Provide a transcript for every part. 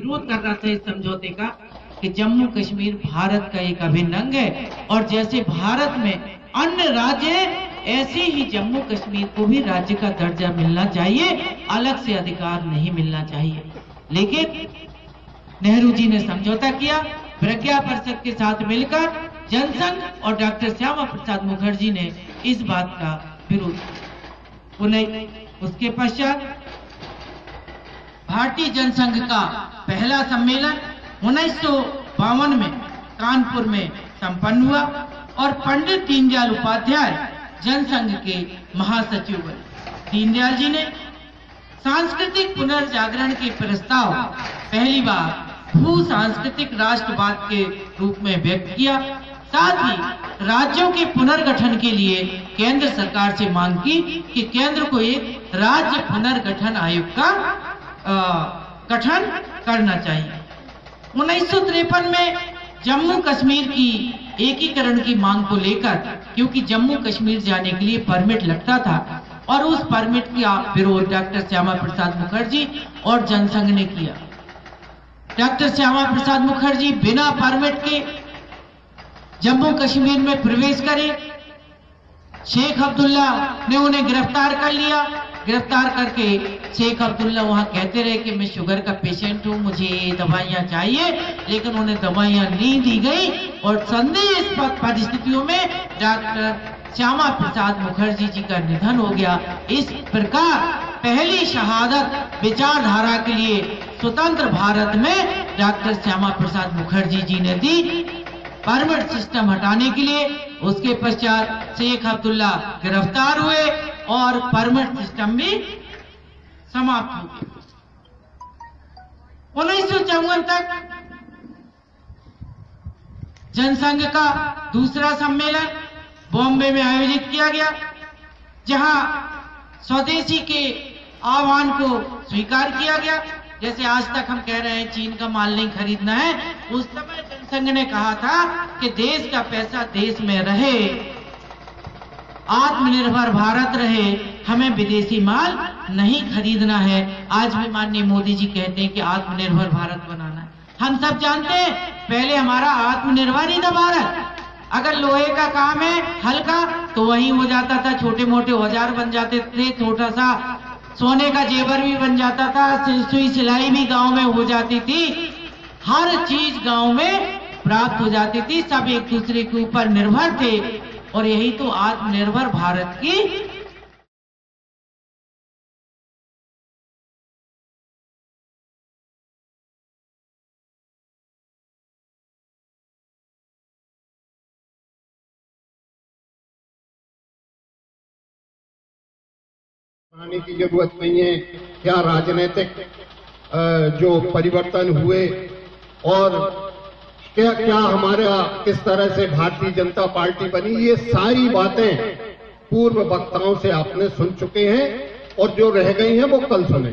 विरोध कर रहा था इस समझौते का कि जम्मू कश्मीर भारत का एक अभिन्न अंग है और जैसे भारत में अन्य राज्य ऐसे ही जम्मू कश्मीर को भी राज्य का दर्जा मिलना चाहिए, अलग से अधिकार नहीं मिलना चाहिए। लेकिन नेहरू जी ने समझौता किया, प्रज्ञा परिषद के साथ मिलकर जनसंघ और डॉक्टर श्यामा प्रसाद मुखर्जी ने इस बात का विरोध किया। उसके पश्चात भारतीय जनसंघ का पहला सम्मेलन 1952 में कानपुर में संपन्न हुआ और पंडित दीनदयाल उपाध्याय जनसंघ के महासचिव बने। दीनदयाल जी ने सांस्कृतिक पुनर्जागरण के प्रस्ताव पहली बार भू सांस्कृतिक राष्ट्रवाद के रूप में व्यक्त किया। साथ ही राज्यों के पुनर्गठन के लिए केंद्र सरकार से मांग की कि केंद्र को एक राज्य पुनर्गठन आयोग का गठन करना चाहिए। 1953 में जम्मू कश्मीर की एकीकरण की मांग को लेकर, क्योंकि जम्मू कश्मीर जाने के लिए परमिट लगता था और उस परमिट का विरोध डॉक्टर श्यामा प्रसाद मुखर्जी और जनसंघ ने किया। डॉक्टर श्यामा प्रसाद मुखर्जी बिना परमिट के जम्मू कश्मीर में प्रवेश करे। शेख अब्दुल्ला ने उन्हें गिरफ्तार कर लिया। गिरफ्तार करके शेख अब्दुल्ला वहां कहते रहे कि मैं शुगर का पेशेंट हूं, मुझे दवाइयां चाहिए, लेकिन उन्हें दवाइयां नहीं दी गई और संदेहास्पद परिस्थितियों में डॉक्टर श्यामा प्रसाद मुखर्जी जी का निधन हो गया। इस प्रकार पहली शहादत विचारधारा के लिए स्वतंत्र भारत में डॉक्टर श्यामा प्रसाद मुखर्जी जी ने दी, परमिट सिस्टम हटाने के लिए। उसके पश्चात शेख अब्दुल्ला गिरफ्तार हुए और परमिट सिस्टम भी समाप्त हो गया। 1954 तक जनसंघ का दूसरा सम्मेलन बॉम्बे में आयोजित किया गया, जहां स्वदेशी के आह्वान को स्वीकार किया गया। जैसे आज तक हम कह रहे हैं चीन का माल नहीं खरीदना है, उस समय जनसंघ ने कहा था कि देश का पैसा देश में रहे, आत्मनिर्भर भारत रहे, हमें विदेशी माल नहीं खरीदना है। आज भी माननीय मोदी जी कहते हैं कि आत्मनिर्भर भारत बनाना है। हम सब जानते हैं पहले हमारा आत्मनिर्भर ही था भारत। अगर लोहे का काम है हल्का तो वहीं हो जाता था, छोटे मोटे औजार बन जाते थे, छोटा सा सोने का जेवर भी बन जाता था, सुई सिलाई भी गांव में हो जाती थी, हर चीज गांव में प्राप्त हो जाती थी, सब एक दूसरे के ऊपर निर्भर थे और यही तो आत्मनिर्भर भारत की बनाने की जरूरत नहीं है। क्या राजनीतिक जो परिवर्तन हुए और क्या क्या हमारा किस तरह से भारतीय जनता पार्टी बनी, ये सारी बातें पूर्व वक्ताओं से आपने सुन चुके हैं और जो रह गई हैं वो कल सुने।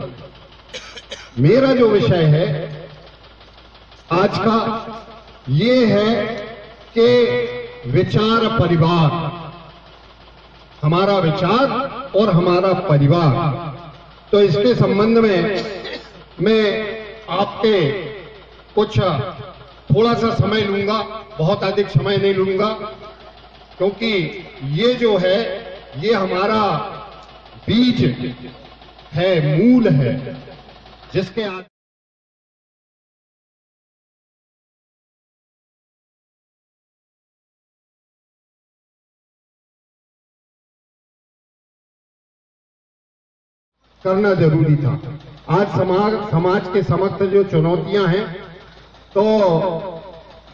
मेरा जो विषय है आज का ये है कि विचार परिवार, हमारा विचार और हमारा परिवार। तो इसके संबंध में मैं आपके कुछ थोड़ा सा समय लूंगा, बहुत अधिक समय नहीं लूंगा, क्योंकि ये जो है ये हमारा बीज है, मूल है, जिसके करना जरूरी था। आज समाज के समक्ष जो चुनौतियां हैं, तो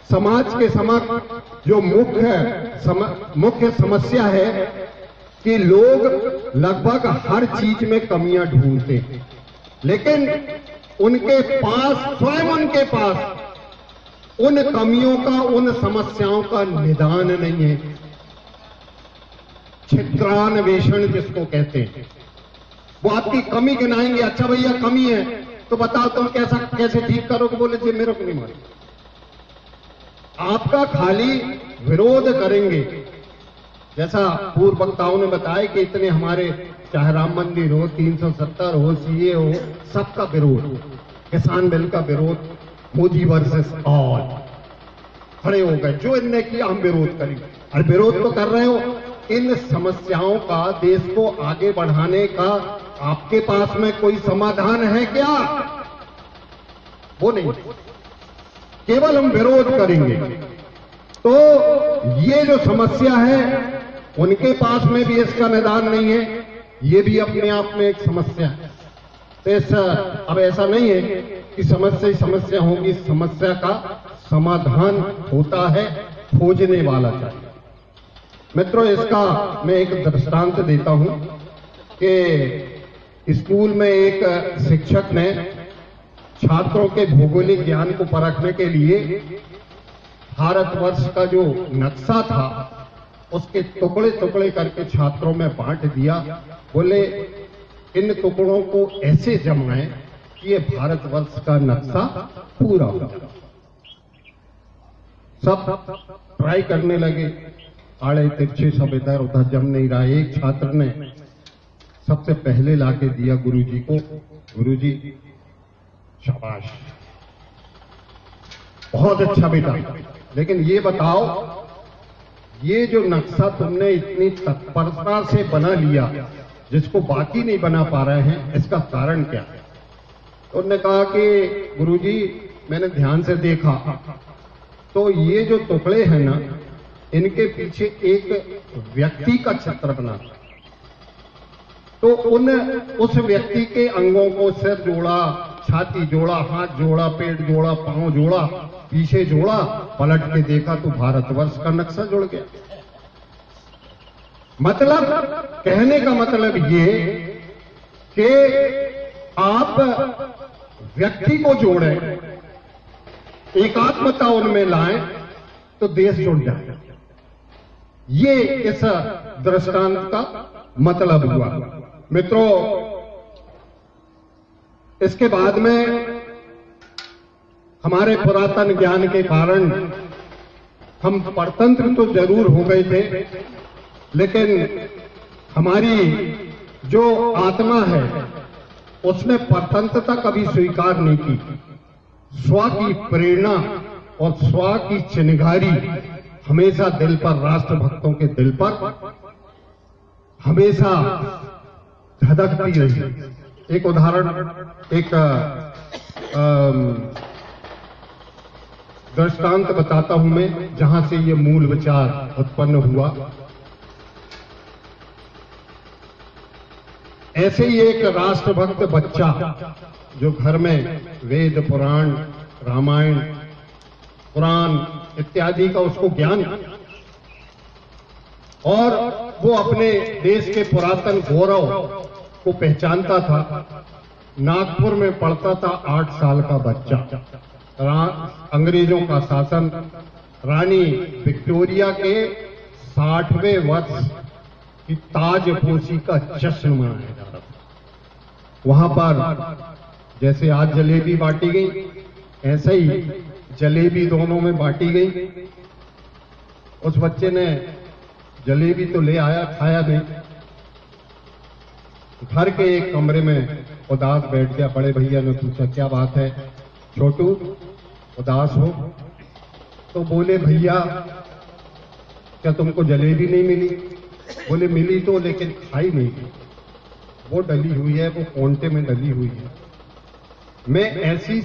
समाज के समक्ष जो मुख्य समस्या है कि लोग लगभग हर चीज में कमियां ढूंढते हैं, लेकिन उनके पास स्वयं उनके पास उन कमियों का, उन समस्याओं का निदान नहीं है। छिद्रान्वेषण जिसको कहते हैं, वो आपकी कमी गिनाएंगे, अच्छा भैया कमी है तो बताओ तुम कैसे ठीक करोगे, बोले जी मेरे को नहीं मालूम। आपका खाली विरोध करेंगे। जैसा पूर्व वक्ताओं ने बताया कि इतने हमारे चाहे राम मंदिर हो, 370 हो, सीए हो, सबका विरोध, किसान बिल का विरोध, मोदी वर्सेस ऑल, खड़े हो गए। जो इनने किया हम विरोध करेंगे। और विरोध तो कर रहे हो, इन समस्याओं का, देश को आगे बढ़ाने का आपके पास में कोई समाधान है क्या? वो नहीं, केवल हम विरोध करेंगे। तो ये जो समस्या है उनके पास में भी इसका निदान नहीं है, ये भी अपने आप में एक समस्या है। तो अब ऐसा नहीं है कि समस्या ही समस्या होगी, समस्या का समाधान होता है, खोजने वाला चाहिए। मित्रों, इसका मैं एक दृष्टांत देता हूं कि स्कूल में एक शिक्षक ने छात्रों के भौगोलिक ज्ञान को परखने के लिए भारतवर्ष का जो नक्शा था उसके टुकड़े टुकड़े करके छात्रों में बांट दिया। बोले इन टुकड़ों को ऐसे जमाएं कि ये भारतवर्ष का नक्शा पूरा हो जाए। सब ट्राई करने लगे, आड़े तिरछे सब इधर उधर जम नहीं रहा। एक छात्र ने सबसे पहले लाके दिया गुरुजी को। गुरुजी शाबाश, बहुत अच्छा बेटा, लेकिन ये बताओ ये जो नक्शा तुमने इतनी तत्परता से बना लिया जिसको बाकी नहीं बना पा रहे हैं, इसका कारण क्या है? तो उन्होंने कहा कि गुरुजी मैंने ध्यान से देखा तो ये जो टुकड़े हैं ना, इनके पीछे एक व्यक्ति का चित्र बना था। तो उस व्यक्ति के अंगों को सिर जोड़ा, छाती जोड़ा, हाथ जोड़ा, पेट जोड़ा, पांव जोड़ा, पीछे जोड़ा, पलट के देखा तो भारतवर्ष का नक्शा जुड़ गया। मतलब कहने का मतलब ये कि आप व्यक्ति को जोड़ें, एकात्मता उनमें लाएं तो देश जुड़ जाएगा। ये इस दृष्टांत का मतलब हुआ। मित्रों, इसके बाद में हमारे पुरातन ज्ञान के कारण हम परतंत्र तो जरूर हो गए थे, लेकिन हमारी जो आत्मा है उसने परतंत्रता कभी स्वीकार नहीं की। स्व की प्रेरणा और स्व की चिनगारी हमेशा दिल पर, राष्ट्र भक्तों के दिल पर हमेशा धधकती रही। एक उदाहरण, एक दृष्टांत बताता हूं मैं, जहां से ये मूल विचार उत्पन्न हुआ। ऐसे ही एक राष्ट्रभक्त बच्चा जो घर में वेद, पुराण, रामायण, पुराण इत्यादि का उसको ज्ञान, और वो अपने देश के पुरातन गौरव को पहचानता था। नागपुर में पढ़ता था, 8 साल का बच्चा। अंग्रेजों का शासन, रानी विक्टोरिया के 60वें वर्ष की ताजपोशी का जश्न मनाया जा रहा था। वहां पर जैसे आज जलेबी बांटी गई, ऐसे ही जलेबी दोनों में बांटी गई। उस बच्चे ने जलेबी तो ले आया, खाया नहीं। घर के एक कमरे में उदास बैठ गया। बड़े भैया ने पूछा, क्या बात है छोटू, उदास हो? तो बोले, भैया क्या तुमको जलेबी नहीं मिली? बोले, मिली तो, लेकिन खाई नहीं। वो डली हुई है, वो कोंटे में डली हुई है। मैं ऐसी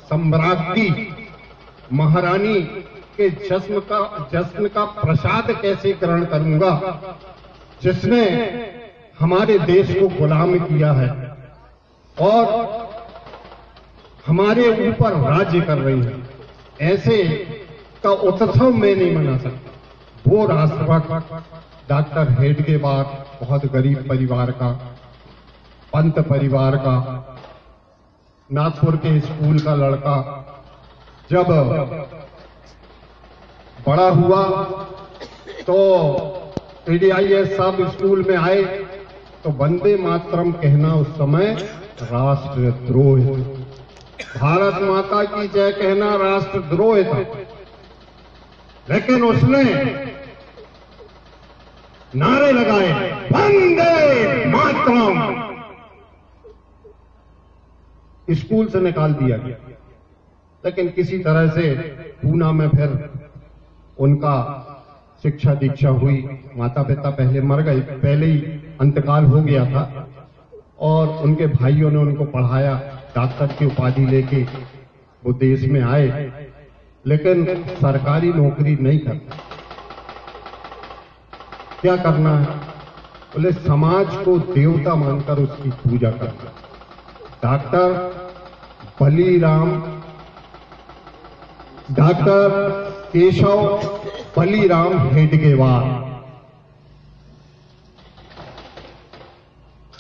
सम्राज्ञी महारानी के जश्न का प्रसाद कैसे ग्रहण करूंगा जिसने हमारे देश को गुलाम किया है और हमारे ऊपर राज्य कर रही है। ऐसे का उत्सव मैं नहीं मना सकता। वो राष्ट्रभक्त डॉक्टर हेडगेवार, बहुत गरीब परिवार का, पंत परिवार का, नागपुर के स्कूल का लड़का, जब बड़ा हुआ तो ADIS सब स्कूल में आए तो वंदे मातरम कहना उस समय राष्ट्रद्रोह, भारत माता की जय कहना राष्ट्रद्रोह था। लेकिन उसने नारे लगाए, वंदे मातरम। स्कूल से निकाल दिया गया, लेकिन किसी तरह से पूना में फिर उनका शिक्षा दीक्षा हुई। माता पिता पहले मर गए, पहले ही अंतकाल हो गया था, और उनके भाइयों ने उनको पढ़ाया, डॉक्टर की उपाधि लेके वो देश में आए, लेकिन सरकारी नौकरी नहीं करते। क्या करना है? बोले समाज को देवता मानकर उसकी पूजा करना। डॉक्टर केशव बलीराम हेडगेवार,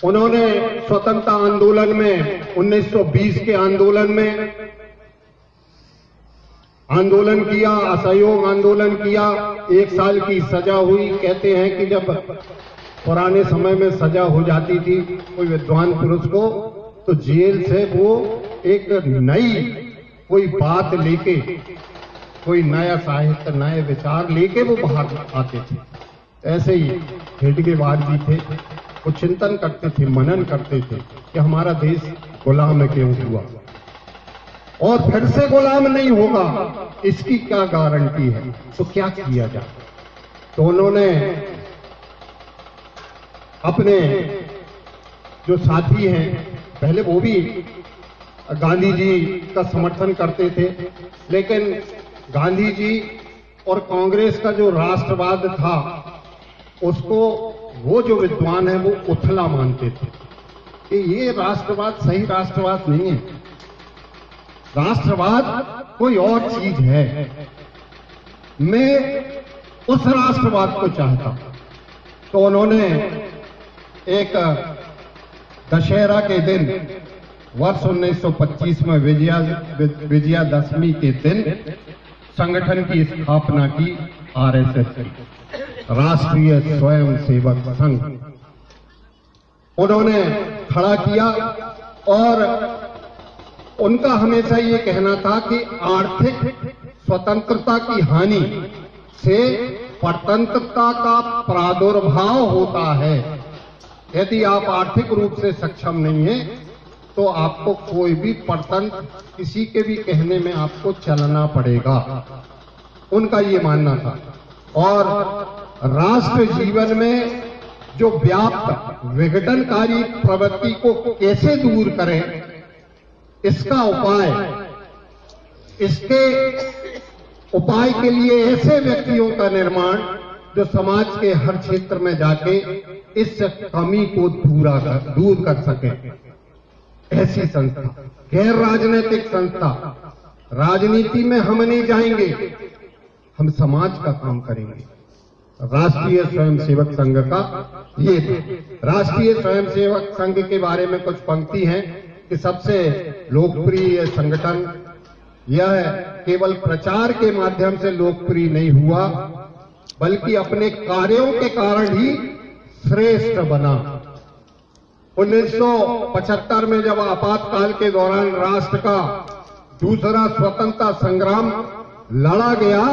उन्होंने स्वतंत्रता आंदोलन में 1920 के आंदोलन किया, असहयोग आंदोलन किया। 1 साल की सजा हुई। कहते हैं कि जब पुराने समय में सजा हो जाती थी कोई विद्वान पुरुष को, तो जेल से वो एक नई कोई बात लेके, कोई नया साहित्य, नए विचार लेके वो बाहर आते थे। ऐसे ही हेडगेवार जी थे, वो चिंतन करते थे, मनन करते थे कि हमारा देश गुलाम क्यों हुआ और फिर से गुलाम नहीं होगा, इसकी क्या गारंटी है, तो क्या किया जाए। तो उन्होंने अपने जो साथी हैं, पहले वो भी गांधी जी का समर्थन करते थे, लेकिन गांधी जी और कांग्रेस का जो राष्ट्रवाद था उसको वो जो विद्वान है वो उथला मानते थे कि ये राष्ट्रवाद सही राष्ट्रवाद नहीं है, राष्ट्रवाद कोई और चीज है। मैं उस राष्ट्रवाद को चाहता हूं। तो उन्होंने एक दशहरा के दिन वर्ष 1925 में विजयादशमी के दिन संगठन की स्थापना की, आरएसएस की, राष्ट्रीय स्वयंसेवक संघ उन्होंने खड़ा किया। और उनका हमेशा ये कहना था कि आर्थिक स्वतंत्रता की हानि से परतंत्रता का प्रादुर्भाव होता है। यदि आप आर्थिक रूप से सक्षम नहीं हैं तो आपको कोई भी परतंत्र, किसी के भी कहने में आपको चलना पड़ेगा, उनका ये मानना था। और राष्ट्र जीवन में जो व्याप्त विघटनकारी प्रवृत्ति को कैसे दूर करें, इसका इसके उपाय के लिए ऐसे व्यक्तियों का निर्माण जो समाज के हर क्षेत्र में जाके इस कमी को दूर कर सके। ऐसी संस्था, गैर राजनीतिक संस्था, राजनीति में हम नहीं जाएंगे, हम समाज का काम करेंगे। राष्ट्रीय स्वयंसेवक संघ का ये राष्ट्रीय स्वयंसेवक संघ के बारे में कुछ पंक्ति हैं कि सबसे लोकप्रिय संगठन यह केवल प्रचार के माध्यम से लोकप्रिय नहीं हुआ, बल्कि अपने कार्यों के कारण ही श्रेष्ठ बना। 1975 में जब आपातकाल के दौरान राष्ट्र का दूसरा स्वतंत्रता संग्राम लड़ा गया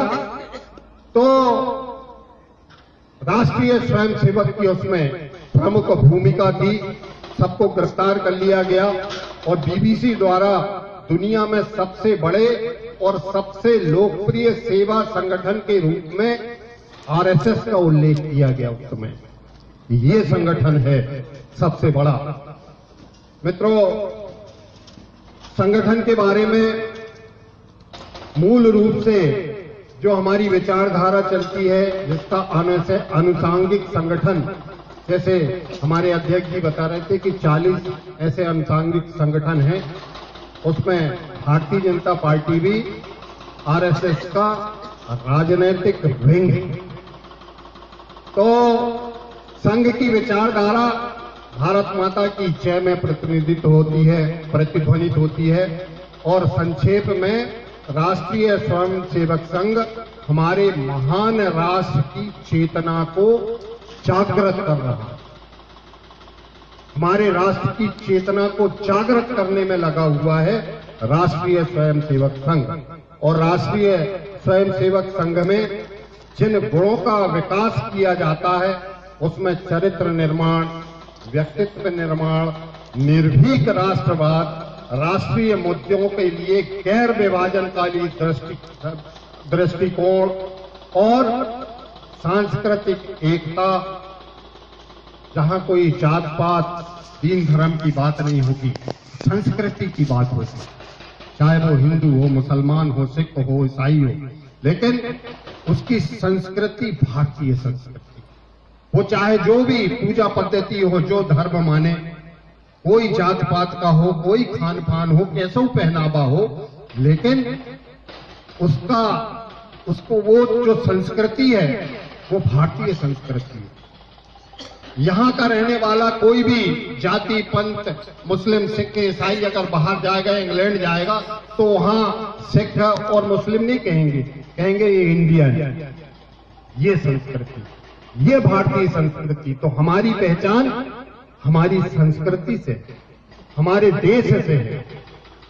तो राष्ट्रीय स्वयंसेवक की उसमें प्रमुख भूमिका थी। सबको गिरफ्तार कर लिया गया और बीबीसी द्वारा दुनिया में सबसे बड़े और सबसे लोकप्रिय सेवा संगठन के रूप में आरएसएस का उल्लेख किया गया। उस समय ये संगठन है सबसे बड़ा। मित्रों, संगठन के बारे में मूल रूप से जो हमारी विचारधारा चलती है, जिसका अनुसांगिक संगठन, जैसे हमारे अध्यक्ष जी बता रहे थे कि 40 ऐसे अनुसांगिक संगठन हैं, उसमें भारतीय जनता पार्टी भी आरएसएस का राजनीतिक विंग है। तो संघ की विचारधारा भारत माता की जय में प्रतिनिधित्व होती है, प्रतिध्वनित होती है। और संक्षेप में राष्ट्रीय स्वयंसेवक संघ हमारे महान राष्ट्र की चेतना को जागृत कर रहा है, हमारे राष्ट्र की चेतना को जागृत करने में लगा हुआ है राष्ट्रीय स्वयंसेवक संघ। और राष्ट्रीय स्वयंसेवक संघ में जिन गुणों का विकास किया जाता है उसमें चरित्र निर्माण, व्यक्तित्व निर्माण, निर्भीक राष्ट्रवाद, राष्ट्रीय मुद्दों के लिए गैर विभाजनकारी दृष्टिकोण और सांस्कृतिक एकता, जहां कोई जात पात दीन धर्म की बात नहीं होगी, संस्कृति की बात होगी, चाहे वो हिंदू हो, मुसलमान हो, सिख हो, ईसाई हो, लेकिन उसकी संस्कृति भारतीय संस्कृति, वो चाहे जो भी पूजा पद्धति हो, जो धर्म माने, कोई जात पात का हो, कोई खान पान हो, कैसा पहनावा हो, लेकिन उसको वो जो संस्कृति है वो भारतीय संस्कृति है। यहां का रहने वाला कोई भी जाति पंथ, मुस्लिम, सिख, ईसाई अगर बाहर जाएगा, इंग्लैंड जाएगा, तो वहां सिख और मुस्लिम नहीं कहेंगे, कहेंगे ये इंडियन, ये संस्कृति, ये भारतीय संस्कृति। तो हमारी पहचान हमारी संस्कृति से, हमारे देश से है।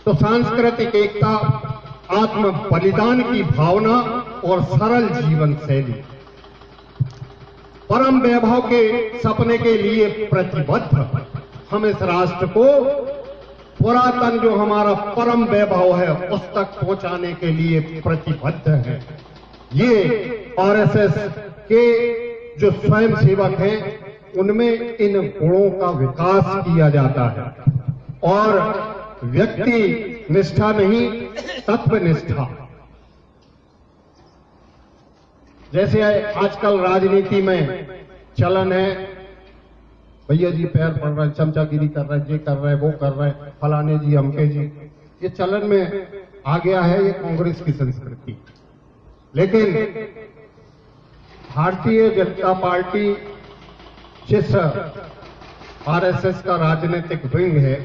तो सांस्कृतिक एकता, आत्म बलिदान की भावना और सरल जीवन शैली, परम वैभव के सपने के लिए प्रतिबद्ध हम इस राष्ट्र को पुरातन जो हमारा परम वैभव है उस तक पहुंचाने के लिए प्रतिबद्ध है। ये आरएसएस के जो स्वयं सेवक हैं उनमें इन गुणों का विकास किया जाता है और व्यक्ति निष्ठा नहीं, तत्व निष्ठा। जैसे आजकल राजनीति में चलन है, भैया जी पैर पड़ रहा है, चमचागिरी कर रहा है, ये कर रहा है, वो कर रहा है, फलाने जी, अमके जी, ये चलन में आ गया है, ये कांग्रेस की संस्कृति। लेकिन भारतीय जनता पार्टी जिस आरएसएस का राजनीतिक विंग है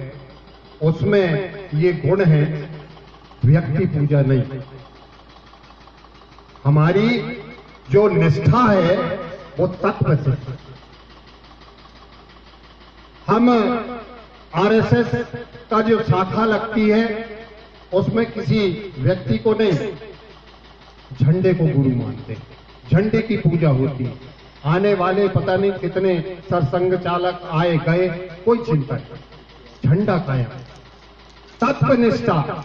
उसमें ये गुण है, व्यक्ति पूजा नहीं। हमारी जो निष्ठा है वो तत्व से। हम आरएसएस का जो शाखा लगती है उसमें किसी व्यक्ति को नहीं, झंडे को गुरु मानते, झंडे की पूजा होती है। आने वाले पता नहीं कितने सरसंघ चालक आए गए, कोई चिंता नहीं, झंडा कायम, तत्वनिष्ठा,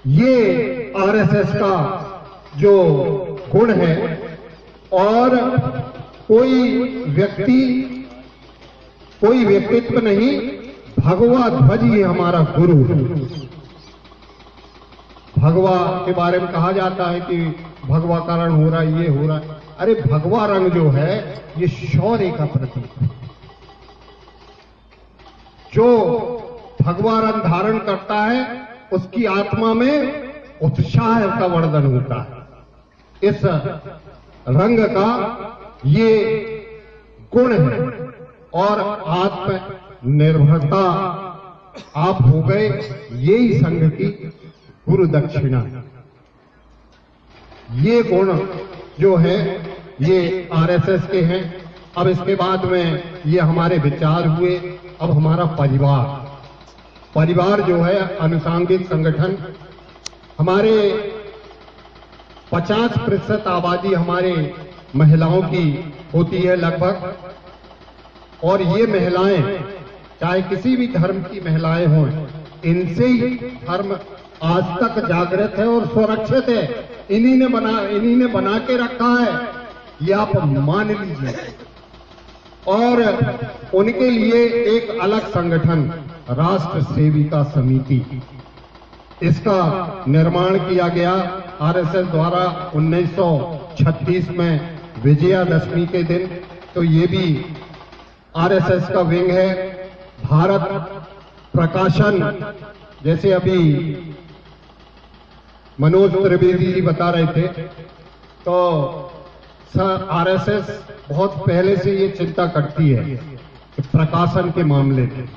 ये आरएसएस का जो गुण है। और कोई व्यक्तित्व नहीं, भगवा ध्वज ही हमारा गुरु। भगवा के बारे में कहा जाता है कि भगवा का रंग हो रहा है, ये हो रहा है। अरे भगवा रंग जो है ये शौर्य का प्रतीक है। जो भगवा रंग धारण करता है उसकी आत्मा में उत्साह का वर्धन होता है। इस रंग का ये गुण है। और आत्मनिर्भरता आप हो गए, यही संघ की गुरु दक्षिणा। ये गुण जो है ये आरएसएस के हैं। अब इसके बाद में ये हमारे विचार हुए। अब हमारा परिवार जो है अनुसांगिक संगठन, हमारे 50% आबादी हमारे महिलाओं की होती है लगभग। और ये महिलाएं, चाहे किसी भी धर्म की महिलाएं हों, इनसे ही धर्म आज तक जागृत है और सुरक्षित है। इन्हीं ने बना के रखा है, ये आप मान लीजिए। और उनके लिए एक अलग संगठन राष्ट्र सेविका समिति, इसका निर्माण किया गया आरएसएस द्वारा 1936 में विजयादशमी के दिन। तो ये भी आरएसएस का विंग है। भारत प्रकाशन, जैसे अभी मनोज त्रिवेदी जी बता रहे थे, तो आरएसएस बहुत पहले से ये चिंता करती है कि प्रकाशन के मामले में,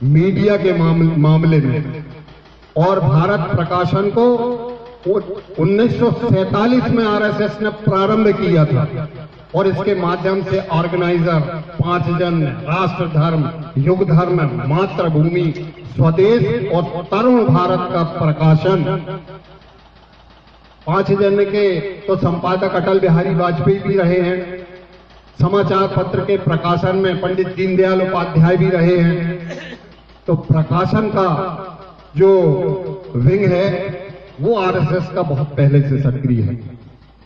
मीडिया के मामले में। और भारत प्रकाशन को 1947 में आरएसएस ने प्रारंभ किया था। और इसके माध्यम से ऑर्गेनाइजर 5 जन, राष्ट्र धर्म, युग धर्म, मातृभूमि, स्वदेश और तरुण भारत का प्रकाशन। 5 जन के तो संपादक अटल बिहारी वाजपेयी भी रहे हैं। समाचार पत्र के प्रकाशन में पंडित दीनदयाल उपाध्याय भी रहे हैं। तो प्रकाशन का जो विंग है वो आरएसएस का बहुत पहले से सक्रिय है।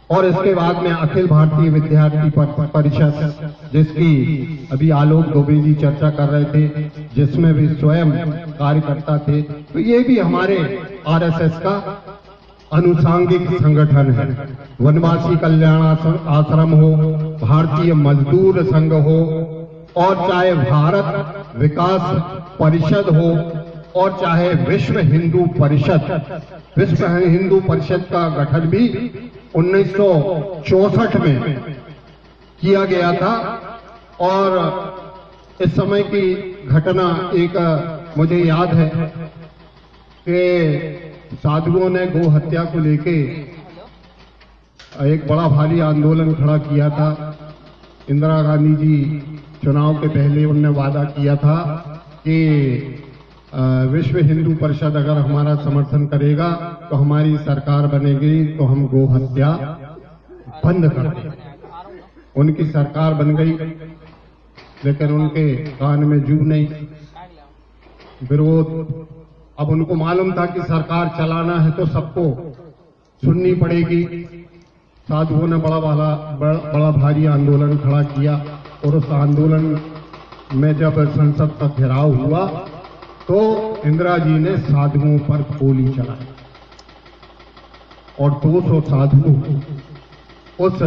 और इसके बाद में अखिल भारतीय विद्यार्थी परिषद, जिसकी अभी आलोक दुबे जी चर्चा कर रहे थे, जिसमें भी स्वयं कार्यकर्ता थे, तो ये भी हमारे आरएसएस का अनुसांगिक संगठन है। वनवासी कल्याण आश्रम हो, भारतीय मजदूर संघ हो, और चाहे भारत विकास परिषद हो, और चाहे विश्व हिंदू परिषद। विश्व हिंदू परिषद का गठन भी 1964 में किया गया था। और इस समय की घटना एक मुझे याद है कि साधुओं ने गो हत्या को लेके एक बड़ा भारी आंदोलन खड़ा किया था। इंदिरा गांधी जी चुनाव के पहले उन्होंने वादा किया था कि विश्व हिंदू परिषद अगर हमारा समर्थन करेगा तो हमारी सरकार बनेगी, तो हम गो हत्या बंद कर देंगे। उनकी सरकार बन गई, लेकिन उनके कान में जू नहीं, विरोध। अब उनको मालूम था कि सरकार चलाना है तो सबको सुननी पड़ेगी। साधुओं ने बड़ा भारी आंदोलन खड़ा किया, और उस आंदोलन में जब संसद का घेराव हुआ तो इंदिरा जी ने साधुओं पर गोली चलाई, और 200 साधु उस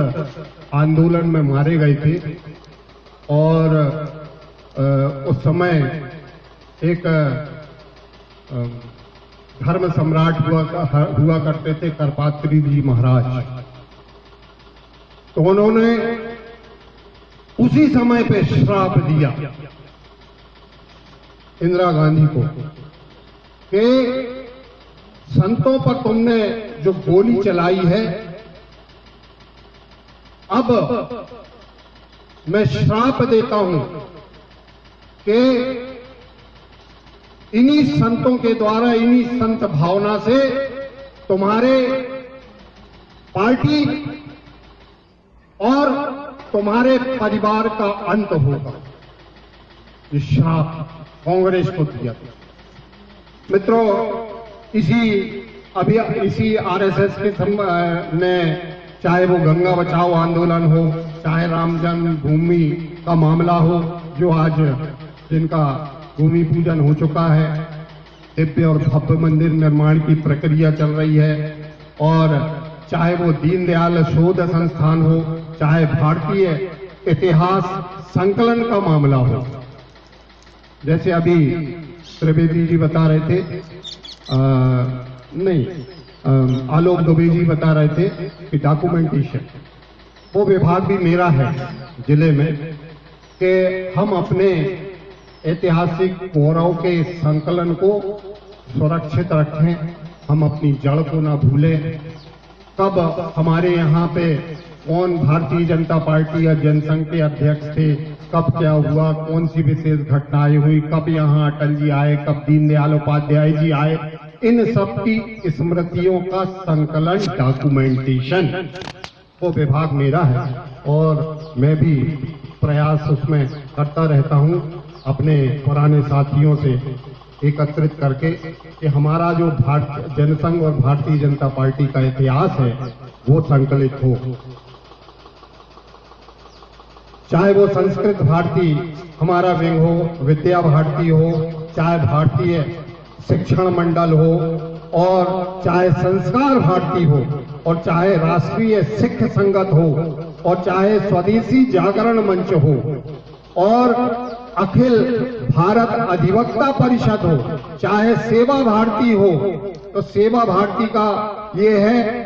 आंदोलन में मारे गए थे। और उस समय एक धर्म सम्राट हुआ करते थे करपात्री जी महाराज, तो उन्होंने उसी समय पे श्राप दिया इंदिरा गांधी को कि संतों पर तुमने जो गोली चलाई है, अब मैं श्राप देता हूं कि इन्हीं संतों के द्वारा, इन्हीं संत भावना से तुम्हारे पार्टी और तुम्हारे परिवार का अंत होगा। ये श्राप कांग्रेस को दिया था। मित्रों, इसी आरएसएस के ने, चाहे वो गंगा बचाओ आंदोलन हो, चाहे राम जन्मभूमि का मामला हो, जो आज जिनका भूमि पूजन हो चुका है, दिव्य और भव्य मंदिर निर्माण की प्रक्रिया चल रही है, और चाहे वो दीनदयाल शोध संस्थान हो, चाहे भारतीय इतिहास संकलन का मामला हो। जैसे अभी त्रिवेदी जी बता रहे थे, आलोक दुबे जी बता रहे थे कि डॉक्यूमेंटेशन, वो विभाग भी मेरा है जिले में, कि हम अपने ऐतिहासिक गौरव के संकलन को सुरक्षित रखें, हम अपनी जड़ को ना भूलें। कब हमारे यहाँ पे कौन भारतीय जनता पार्टी या जनसंघ के अध्यक्ष थे, कब क्या हुआ, कौन सी विशेष घटनाएं हुई, कब यहाँ अटल जी आए, कब दीनदयाल उपाध्याय जी आए, इन सब की स्मृतियों का संकलन, डॉक्यूमेंटेशन, वो विभाग मेरा है। और मैं भी प्रयास उसमें करता रहता हूँ, अपने पुराने साथियों से एकत्रित करके, कि हमारा जो जनसंघ और भारतीय जनता पार्टी का इतिहास है वो संकलित हो। चाहे वो संस्कृत भारती हमारा विंग हो, विद्या भारती हो, चाहे भारतीय शिक्षण मंडल हो, और चाहे संस्कार भारती हो, और चाहे राष्ट्रीय सिख संगत हो, और चाहे स्वदेशी जागरण मंच हो, और अखिल भारत अधिवक्ता परिषद हो, चाहे सेवा भारती हो। तो सेवा भारती का ये है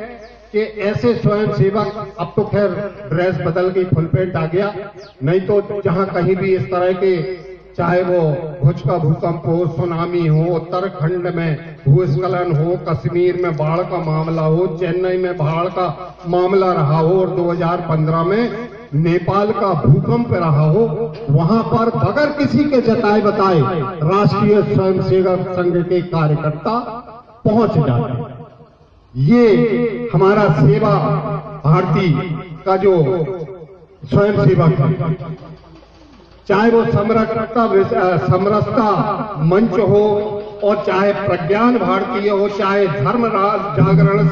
कि ऐसे स्वयं सेवक, अब तो खैर ड्रेस बदल गई, फुल पेंट आ गया, नहीं तो जहां कहीं भी इस तरह के, चाहे वो भुज का भूकंप हो, सुनामी हो, उत्तराखंड में भूस्खलन हो, कश्मीर में बाढ़ का मामला हो, चेन्नई में बाढ़ का मामला रहा हो, और 2015 में नेपाल का भूकंप रहा हो, वहां पर बगैर किसी के जताए बताए राष्ट्रीय स्वयंसेवक संघ के कार्यकर्ता पहुंच जाते हैं। ये हमारा सेवा भारती का जो स्वयंसेवक है। चाहे वो समरसता मंच हो, और चाहे प्रज्ञान भारतीय हो, चाहे धर्मराज जागरण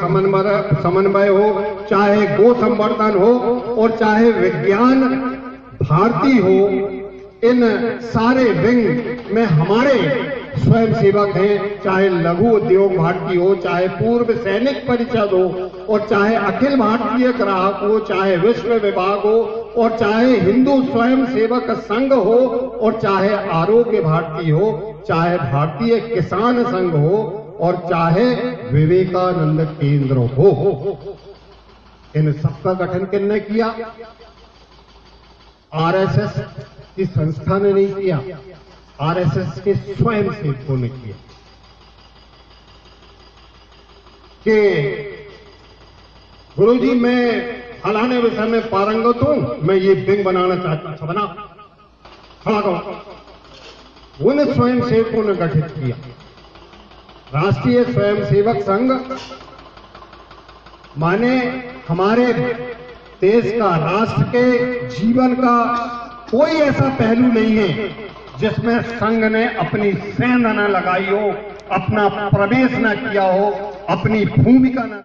समन्वय हो, चाहे गो संवर्धन हो, और चाहे विज्ञान भारती हो, इन सारे विंग में हमारे स्वयंसेवक हैं। चाहे लघु उद्योग भारती हो, चाहे पूर्व सैनिक परिषद हो, और चाहे अखिल भारतीय ग्राहक हो, चाहे विश्व विभाग हो, और चाहे हिंदू स्वयंसेवक संघ हो, और चाहे आरोग्य भारती हो, चाहे भारतीय किसान संघ हो, और चाहे विवेकानंद केंद्र हो। इन सबका गठन किसने किया? आरएसएस की संस्था ने नहीं किया, आरएसएस के स्वयं सेवकों ने किया। कि गुरुजी मैं फलाने विषय में पारंगत हूं, मैं ये विंग बनाना चाहता हूं, बना खड़ा करो। उन स्वयं सेवकों ने गठित किया राष्ट्रीय स्वयंसेवक संघ। माने हमारे देश का, राष्ट्र के जीवन का कोई ऐसा पहलू नहीं है जिसमें संघ ने अपनी सेंध न लगाई हो, अपना प्रवेश न किया हो, अपनी भूमिका न।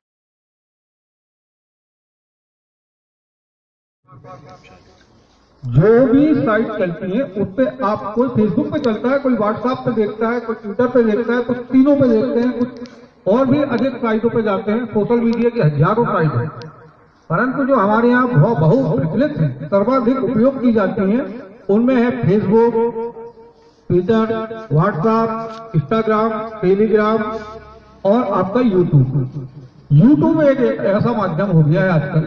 जो भी साइट चलती है उस पे आप, कोई फेसबुक पे चलता है, कोई व्हाट्सएप पे देखता है, कोई ट्विटर पे देखता है, कुछ तीनों पे देखते हैं, कुछ और भी अधिक साइटों पे जाते हैं। सोशल मीडिया की हजारों साइट है, परंतु जो हमारे यहाँ बहुत प्रचलित है, सर्वाधिक उपयोग की जाती है, उनमें है Facebook, Twitter, WhatsApp, Instagram, Telegram और आपका यूट्यूब। यूट्यूब एक ऐसा माध्यम हो गया है आजकल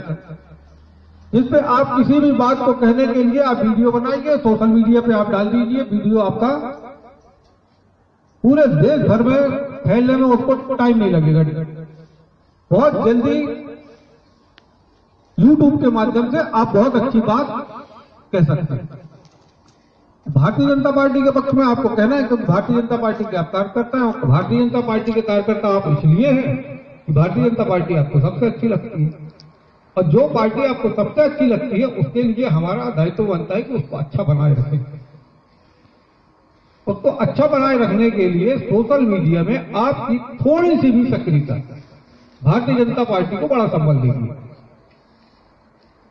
जिसपे आप किसी भी बात को कहने के लिए आप वीडियो बनाएंगे, सोशल मीडिया पे आप डाल दीजिए, वीडियो आपका पूरे देश भर में फैलने में उसको टाइम नहीं लगेगा। बहुत जल्दी यूट्यूब के माध्यम से आप बहुत अच्छी बात कह सकते हैं। भारतीय जनता पार्टी के पक्ष में आपको कहना है कि भारतीय जनता पार्टी के आप कार्यकर्ता हैं, भारतीय जनता पार्टी के कार्यकर्ता आप इसलिए हैं कि भारतीय जनता पार्टी आपको सबसे अच्छी लगती है, और जो पार्टी आपको सबसे अच्छी लगती है उसके लिए हमारा दायित्व बनता है कि उसको अच्छा बनाए रखें। उसको अच्छा बनाए रखने के लिए सोशल मीडिया में आपकी थोड़ी सी भी सक्रियता भारतीय जनता पार्टी को बड़ा संबल देगी।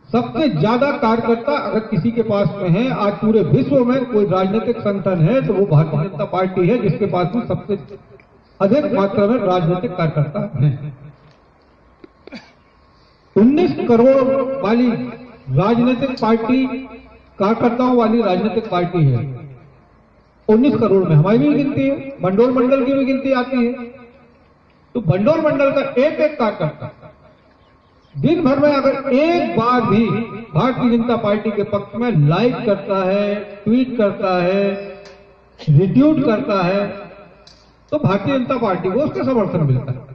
सबसे ज्यादा कार्यकर्ता अगर किसी के पास में है, आज पूरे विश्व में कोई राजनीतिक संगठन है तो वो भारतीय जनता पार्टी है, जिसके पास में सबसे अधिक मात्रा में राजनीतिक कार्यकर्ता हैं। 19 करोड़ वाली राजनीतिक पार्टी, कार्यकर्ताओं वाली राजनीतिक पार्टी है। 19 करोड़ में हमारी भी गिनती है, भंडोर मंडल की भी गिनती आती है। तो भंडोर मंडल का एक एक कार्यकर्ता दिन भर में अगर एक बार भी भारतीय जनता पार्टी के पक्ष में लाइक करता है, ट्वीट करता है, रिट्वीट करता है, तो भारतीय जनता पार्टी को उसका समर्थन मिलता है।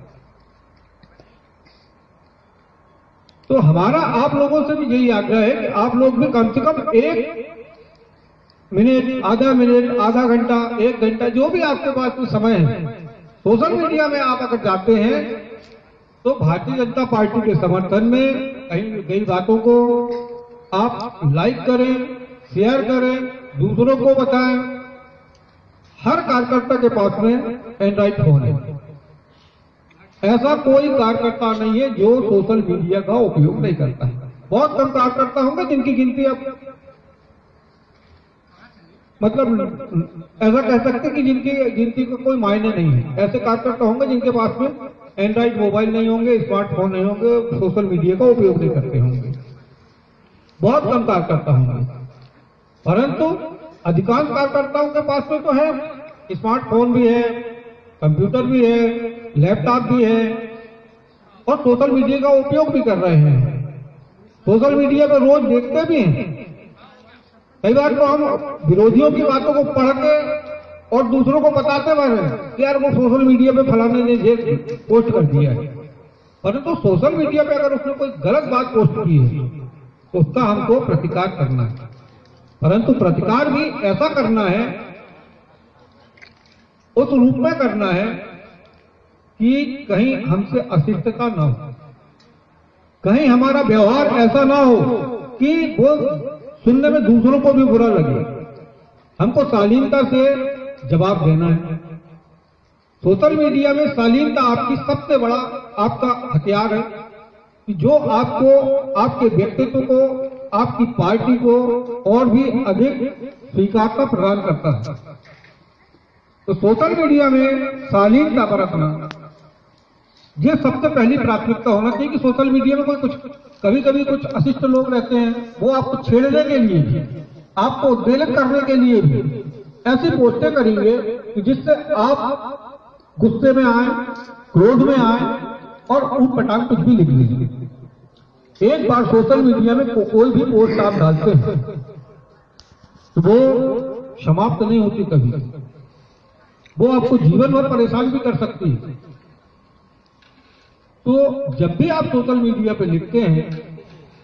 तो हमारा आप लोगों से भी यही आग्रह है कि आप लोग भी कम से कम 1 मिनट, आधा घंटा, 1 घंटा, जो भी आपके पास में समय है, सोशल मीडिया में आप अगर जाते हैं तो भारतीय जनता पार्टी के समर्थन में कहीं गई बातों को आप लाइक करें, शेयर करें, दूसरों को बताएं। हर कार्यकर्ता के पास में एंड्रॉइड फोन है, ऐसा कोई कार्यकर्ता नहीं है जो सोशल मीडिया का उपयोग नहीं करता है। बहुत कम कार्यकर्ता होंगे जिनकी गिनती अब मतलब ऐसा कह सकते कि जिनकी गिनती का कोई मायने नहीं है। ऐसे कार्यकर्ता होंगे जिनके पास में एंड्रॉइड मोबाइल नहीं होंगे, स्मार्टफोन नहीं होंगे, सोशल मीडिया का उपयोग नहीं करते होंगे। बहुत कम कार्यकर्ता होंगे, परंतु अधिकांश कार्यकर्ताओं के पास में तो है, स्मार्टफोन भी है, कंप्यूटर भी है, लैपटॉप भी है, और सोशल मीडिया का उपयोग भी कर रहे हैं। सोशल मीडिया पर रोज देखते भी हैं। कई बार तो हम विरोधियों की बातों को पढ़ के और दूसरों को बताते बने कि यार वो सोशल मीडिया पे फलाने ने ये पोस्ट कर दिया है, परंतु सोशल मीडिया पे अगर उसने कोई गलत बात पोस्ट की है तो उसका हमको प्रतिकार करना है। परंतु प्रतिकार भी ऐसा करना है, उस रूप में करना है कि कहीं हमसे अशिष्टता ना हो, कहीं हमारा व्यवहार ऐसा ना हो कि वो सुनने में दूसरों को भी बुरा लगे। हमको शालीनता से जवाब देना है। सोशल मीडिया में शालीनता आपकी सबसे बड़ा आपका हथियार है कि जो आपको, आपके व्यक्तित्व को, आपकी पार्टी को और भी अधिक स्वीकारता प्रदान करता है। तो सोशल मीडिया में शालीनता बरतना ये सबसे पहली प्राथमिकता होना चाहिए कि सोशल मीडिया में कोई कभी कभी कुछ अशिष्ट लोग रहते हैं, वो आपको छेड़ने के लिए भी, आपको उद्वेलित करने के लिए भी ऐसी पोस्टें करेंगे कि जिससे आप गुस्से में आए, क्रोध में आए और ऊट पटांग कुछ भी लिख लीजिए। एक बार सोशल मीडिया में कोई भी पोस्ट आप डालते हैं तो वो समाप्त नहीं होती कभी, वो आपको जीवन भर परेशान भी कर सकती है। तो जब भी आप सोशल मीडिया पे लिखते हैं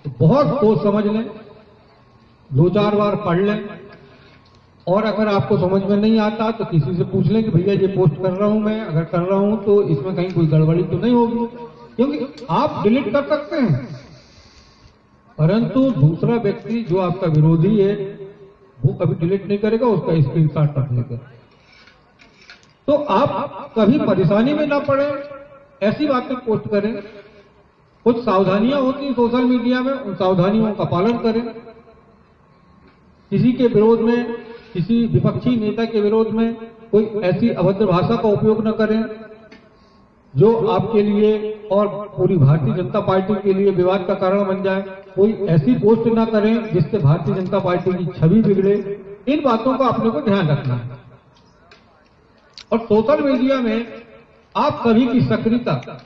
तो बहुत सोच समझ लें, 2-4 बार पढ़ लें, और अगर आपको समझ में नहीं आता तो किसी से पूछ लें कि भैया ये पोस्ट कर रहा हूं मैं, अगर कर रहा हूं तो इसमें कहीं कोई गड़बड़ी तो नहीं होगी, क्योंकि आप डिलीट कर सकते हैं परंतु दूसरा व्यक्ति जो आपका विरोधी है वो कभी डिलीट नहीं करेगा, उसका स्क्रीनशॉट रख लेगा। तो आप कभी परेशानी में ना पड़े, ऐसी बातें पोस्ट करें। कुछ सावधानियां होती हैं सोशल मीडिया में, उन सावधानियों का पालन करें। किसी के विरोध में, किसी विपक्षी नेता के विरोध में कोई ऐसी अभद्र भाषा का उपयोग न करें जो आपके लिए और पूरी भारतीय जनता पार्टी के लिए विवाद का कारण बन जाए। कोई ऐसी पोस्ट ना करें जिससे भारतीय जनता पार्टी की छवि बिगड़े। इन बातों का अपने को ध्यान रखना है। और सोशल मीडिया में आप सभी की सक्रियता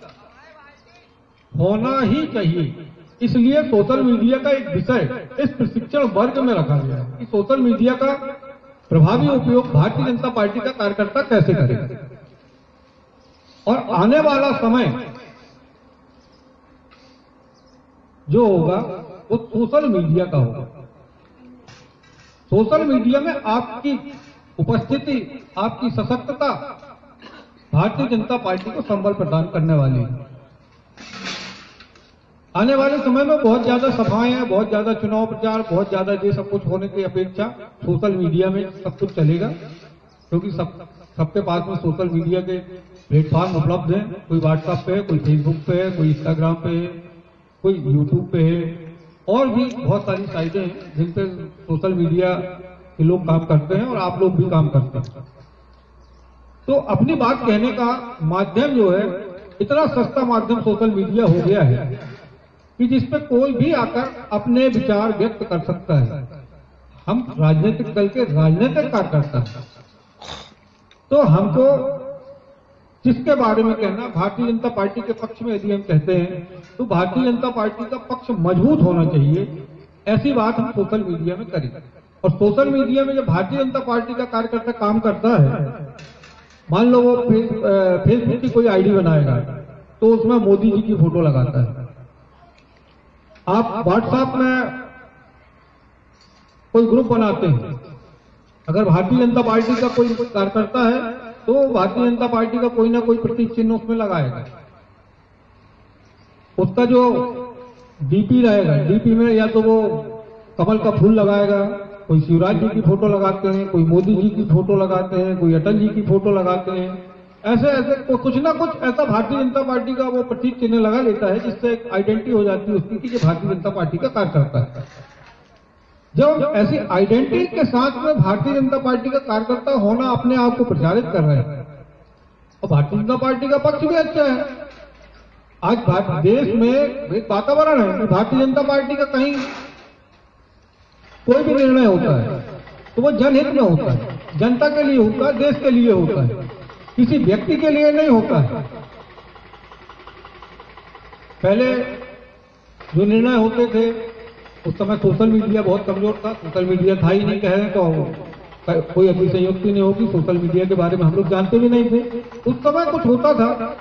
होना ही चाहिए। इसलिए सोशल मीडिया का एक विषय इस प्रशिक्षण वर्ग में रखा गया है कि सोशल मीडिया का प्रभावी उपयोग भारतीय जनता पार्टी का कार्यकर्ता कैसे करे। और आने वाला समय जो होगा वो सोशल मीडिया का होगा। सोशल मीडिया में आपकी उपस्थिति, आपकी सशक्तता भारतीय जनता पार्टी को संबल प्रदान करने वाली है। आने वाले समय में बहुत ज्यादा सभाएं हैं, बहुत ज्यादा चुनाव प्रचार, बहुत ज्यादा ये सब कुछ होने की अपेक्षा सोशल मीडिया में सब कुछ चलेगा, क्योंकि सबके पास में सोशल मीडिया के प्लेटफॉर्म उपलब्ध हैं। कोई व्हाट्सएप पे है, कोई फेसबुक पे है, कोई इंस्टाग्राम पे है, कोई यूट्यूब पे है, और भी बहुत सारी साइटें हैं जिन पे सोशल मीडिया के लोग काम करते हैं और आप लोग भी काम करते हैं। तो अपनी बात कहने का माध्यम जो है, इतना सस्ता माध्यम सोशल मीडिया हो गया है कि जिसपे कोई भी आकर अपने विचार व्यक्त कर सकता है। हम राजनीतिक दल के राजनीतिक कार्यकर्ता हैं, तो हमको जिसके बारे में कहना, भारतीय जनता पार्टी के पक्ष में यदि हम कहते हैं तो भारतीय जनता पार्टी का पक्ष मजबूत होना चाहिए, ऐसी बात हम सोशल मीडिया में करें। और सोशल मीडिया में जब भारतीय जनता पार्टी का कार्यकर्ता काम करता है, मान लो वो फेसबुक की कोई आईडी बनाएगा तो उसमें मोदी जी की फोटो लगाता है। आप व्हाट्सएप में कोई ग्रुप बनाते हैं, अगर भारतीय जनता पार्टी का कोई कार्यकर्ता है तो भारतीय जनता पार्टी का कोई ना कोई प्रतीक चिन्ह उसमें लगाएगा। उसका जो डीपी रहेगा, डीपी में या तो वो कमल का फूल लगाएगा, कोई शिवराज जी की फोटो लगाते हैं, कोई मोदी जी की फोटो लगाते हैं, कोई अटल जी की फोटो लगाते हैं। ऐसे ऐसे कुछ ना कुछ ऐसा भारतीय जनता पार्टी का वो प्रतीक चिन्ह लगा लेता है जिससे एक आइडेंटिटी हो जाती है उसकी कि ये भारतीय जनता पार्टी का कार्यकर्ता है। जब ऐसी आइडेंटिटी के साथ में भारतीय जनता पार्टी का कार्यकर्ता होना अपने आप को प्रचारित कर रहे हैं, और भारतीय जनता पार्टी का पक्ष भी अच्छा है। आज देश में एक वातावरण है कि भारतीय जनता पार्टी का कहीं कोई भी निर्णय होता है तो वो जनहित में होता है, जनता के लिए होता है, देश के लिए होता है, किसी व्यक्ति के लिए नहीं होता है। पहले जो निर्णय होते थे उस समय सोशल मीडिया बहुत कमजोर था, सोशल मीडिया था ही नहीं, कह रहे तो कोई अतिशयोक्ति नहीं होगी, सोशल मीडिया के बारे में हम लोग जानते भी नहीं थे। उस समय कुछ होता था,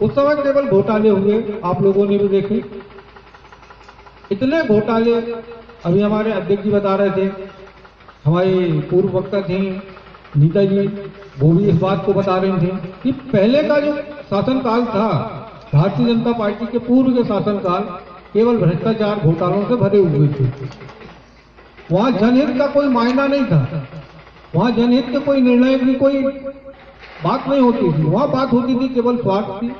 उस समय केवल घोटाले हुए, आप लोगों ने भी देखे इतने घोटाले। अभी हमारे अध्यक्ष जी बता रहे थे, हमारे पूर्व वक्ता थे नीता जी, वो भी इस बात को बता रहे थे कि पहले का जो शासनकाल था, भारतीय जनता पार्टी के पूर्व के शासनकाल केवल भ्रष्टाचार घोटालों से भरे हुए थे। वहां जनहित का कोई मायना नहीं था। वहां जनहित के कोई निर्णय की कोई बात नहीं होती थी। वहां बात होती थी केवल स्वार्थ की,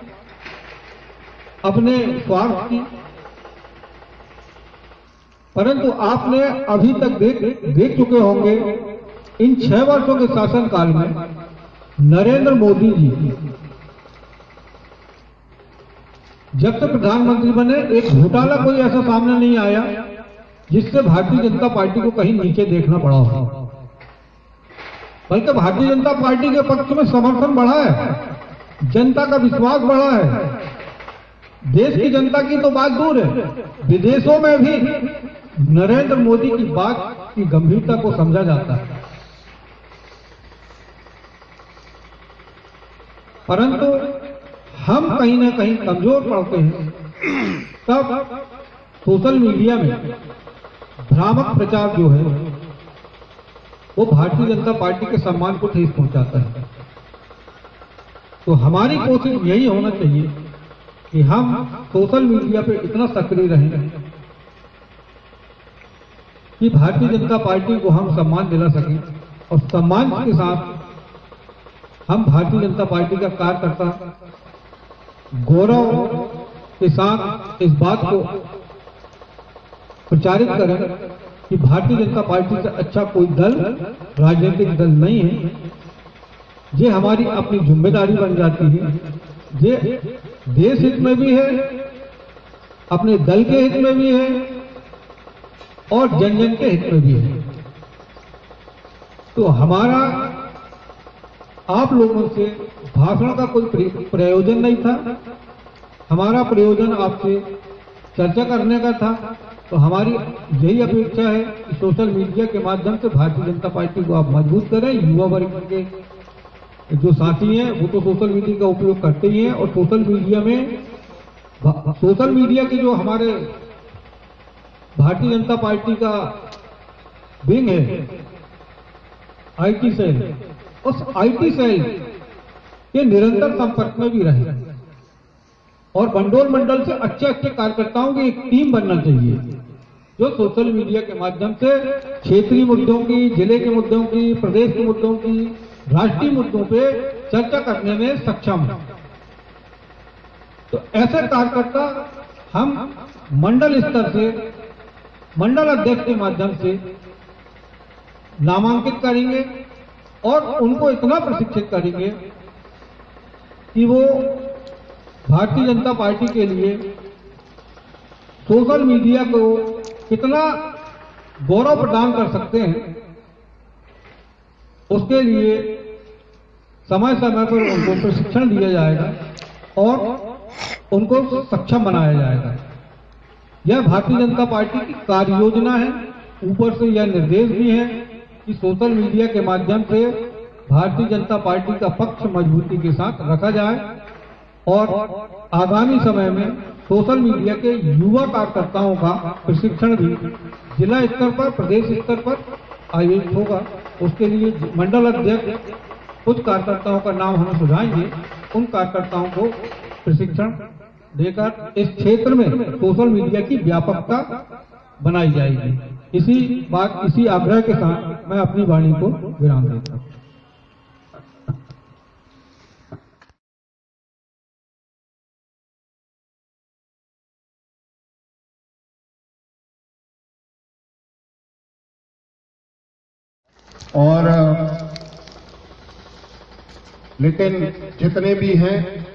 अपने स्वार्थ की। परंतु आपने अभी तक देख चुके होंगे इन 6 वर्षों के शासनकाल में नरेंद्र मोदी जी जब तक प्रधानमंत्री बने एक घोटाला कोई ऐसा सामने नहीं आया जिससे भारतीय जनता पार्टी को कहीं नीचे देखना पड़ा हो, बल्कि भारतीय जनता पार्टी के पक्ष में समर्थन बढ़ा है, जनता का विश्वास बढ़ा है। देश की जनता की तो बात दूर है, विदेशों में भी नरेंद्र मोदी की बात की गंभीरता को समझा जाता है। परंतु हम कहीं ना कहीं कमजोर पड़ते हैं तब सोशल मीडिया में भ्रामक प्रचार जो है वो भारतीय जनता पार्टी के सम्मान को ठेस पहुंचाता है। तो हमारी कोशिश यही होना चाहिए कि हम सोशल मीडिया पे इतना सक्रिय रहें कि भारतीय जनता पार्टी को हम सम्मान दिला सकें और सम्मान के साथ हम भारतीय जनता पार्टी का कार्यकर्ता गौरव के साथ इस बात को प्रचारित करें कि भारतीय जनता पार्टी से अच्छा कोई दल, राजनीतिक दल नहीं है। ये हमारी अपनी जिम्मेदारी बन जाती है, ये देश हित में भी है, अपने दल के हित में भी है और जन जन के हित में भी है। तो हमारा आप लोगों से भाषण का कोई प्रयोजन नहीं था, हमारा प्रयोजन आपसे चर्चा करने का था। तो हमारी यही अपेक्षा है कि सोशल मीडिया के माध्यम से भारतीय जनता पार्टी को आप मजबूत करें। युवा वर्ग के जो साथी हैं वो तो सोशल मीडिया का उपयोग करते ही हैं और सोशल मीडिया के जो हमारे भारतीय जनता पार्टी का विंग है आईटी सेल, उस आईटी सेल के निरंतर संपर्क में भी रहे और बंडोल मंडल से अच्छे अच्छे कार्यकर्ताओं की एक टीम बनना चाहिए जो सोशल मीडिया के माध्यम से क्षेत्रीय मुद्दों की, जिले के मुद्दों की, प्रदेश के मुद्दों की, राष्ट्रीय मुद्दों पे चर्चा करने में सक्षम है। तो ऐसे कार्यकर्ता हम मंडल स्तर से, मंडल अध्यक्ष के माध्यम से नामांकित करेंगे और उनको इतना प्रशिक्षित करेंगे कि वो भारतीय जनता पार्टी के लिए सोशल मीडिया को कितना गौरव प्रदान कर सकते हैं, उसके लिए समय समय पर उनको प्रशिक्षण दिया जाएगा और उनको सक्षम बनाया जाएगा। यह भारतीय जनता पार्टी की कार्य योजना है। ऊपर से यह निर्देश भी है कि सोशल मीडिया के माध्यम से भारतीय जनता पार्टी का पक्ष मजबूती के साथ रखा जाए और आगामी समय में सोशल मीडिया के युवा कार्यकर्ताओं का प्रशिक्षण भी जिला स्तर पर, प्रदेश स्तर पर आयोजित होगा। उसके लिए मंडल अध्यक्ष कुछ कार्यकर्ताओं का नाम हमें सुझाएंगे, उन कार्यकर्ताओं को प्रशिक्षण देकर इस क्षेत्र में सोशल मीडिया की व्यापकता बनाई जाएगी। इसी आग्रह के साथ मैं अपनी वाणी को विराम देता हूं। और लेकिन जितने भी हैं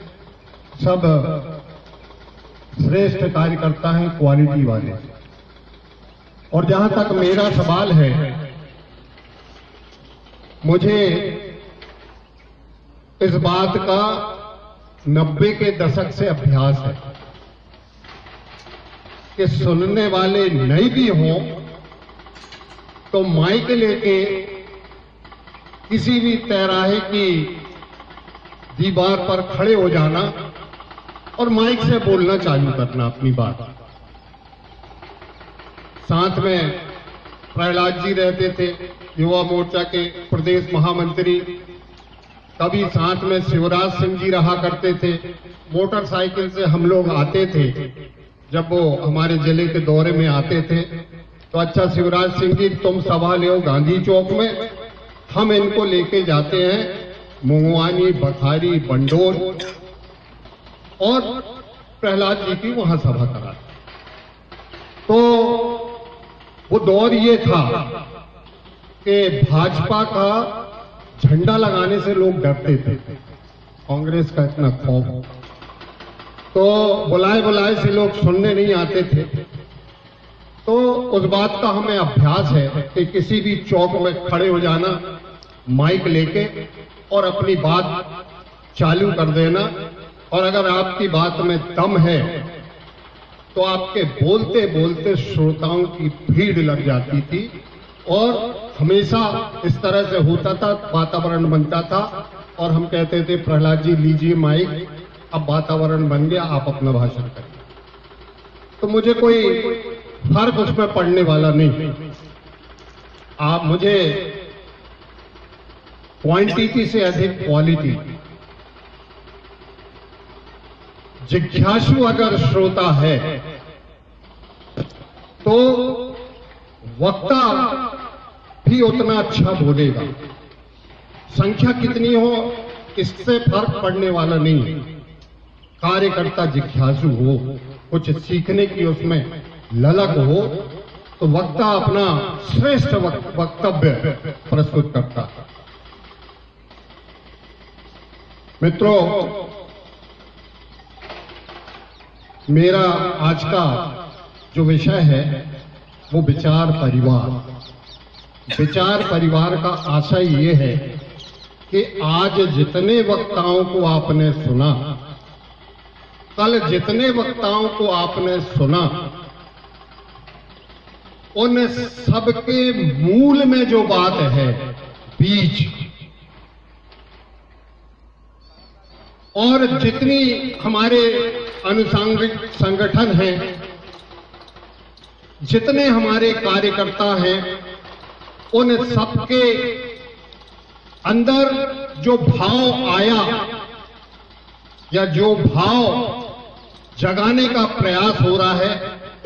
सब श्रेष्ठ कार्यकर्ता हैं, क्वालिटी वाले। और जहां तक मेरा सवाल है, मुझे इस बात का 90 के दशक से अभ्यास है कि सुनने वाले नहीं भी हों तो माइक लेके किसी भी तिराहे की दीवार पर खड़े हो जाना और माइक से बोलना चालू करना अपनी बात। साथ में प्रहलाद जी रहते थे, युवा मोर्चा के प्रदेश महामंत्री। कभी साथ में शिवराज सिंह जी रहा करते थे। मोटरसाइकिल से हम लोग आते थे, जब वो हमारे जिले के दौरे में आते थे तो अच्छा शिवराज सिंह जी तुम सभा ले गांधी चौक में, हम इनको लेके जाते हैं मुंगवानी, बखारी, बंडोर और प्रहलाद जी की वहां सभा करा। तो वो दौर ये था कि भाजपा का झंडा लगाने से लोग डरते थे, कांग्रेस का इतना खौफ, तो बुलाए बुलाए से लोग सुनने नहीं आते थे। तो उस बात का हमें अभ्यास है कि किसी भी चौक में खड़े हो जाना, माइक लेके और अपनी बात चालू कर देना, और अगर आपकी बात में दम है तो आपके बोलते बोलते श्रोताओं की भीड़ लग जाती थी, और हमेशा इस तरह से होता था, वातावरण बनता था। और हम कहते थे प्रहलाद जी लीजिए माइक, अब वातावरण बन गया, आप अपना भाषण करिए। तो मुझे कोई फर्क उसमें पड़ने वाला नहीं। आप मुझे क्वांटिटी से अधिक क्वालिटी, जिज्ञासु अगर श्रोता है तो वक्ता भी उतना अच्छा बोलेगा। संख्या कितनी हो इससे फर्क पड़ने वाला नहीं है। कार्यकर्ता जिज्ञासु हो, कुछ सीखने की उसमें ललक हो, तो वक्ता अपना श्रेष्ठ वक्तव्य प्रस्तुत करता है। मित्रों, मेरा आज का जो विषय है वो विचार परिवार। विचार परिवार का आशय ये है कि आज जितने वक्ताओं को आपने सुना, कल जितने वक्ताओं को आपने सुना, उन सबके मूल में जो बात है, बीज, और जितनी हमारे अनुसांगिक संगठन हैं, जितने हमारे कार्यकर्ता हैं, उन सबके अंदर जो भाव आया या जो भाव जगाने का प्रयास हो रहा है,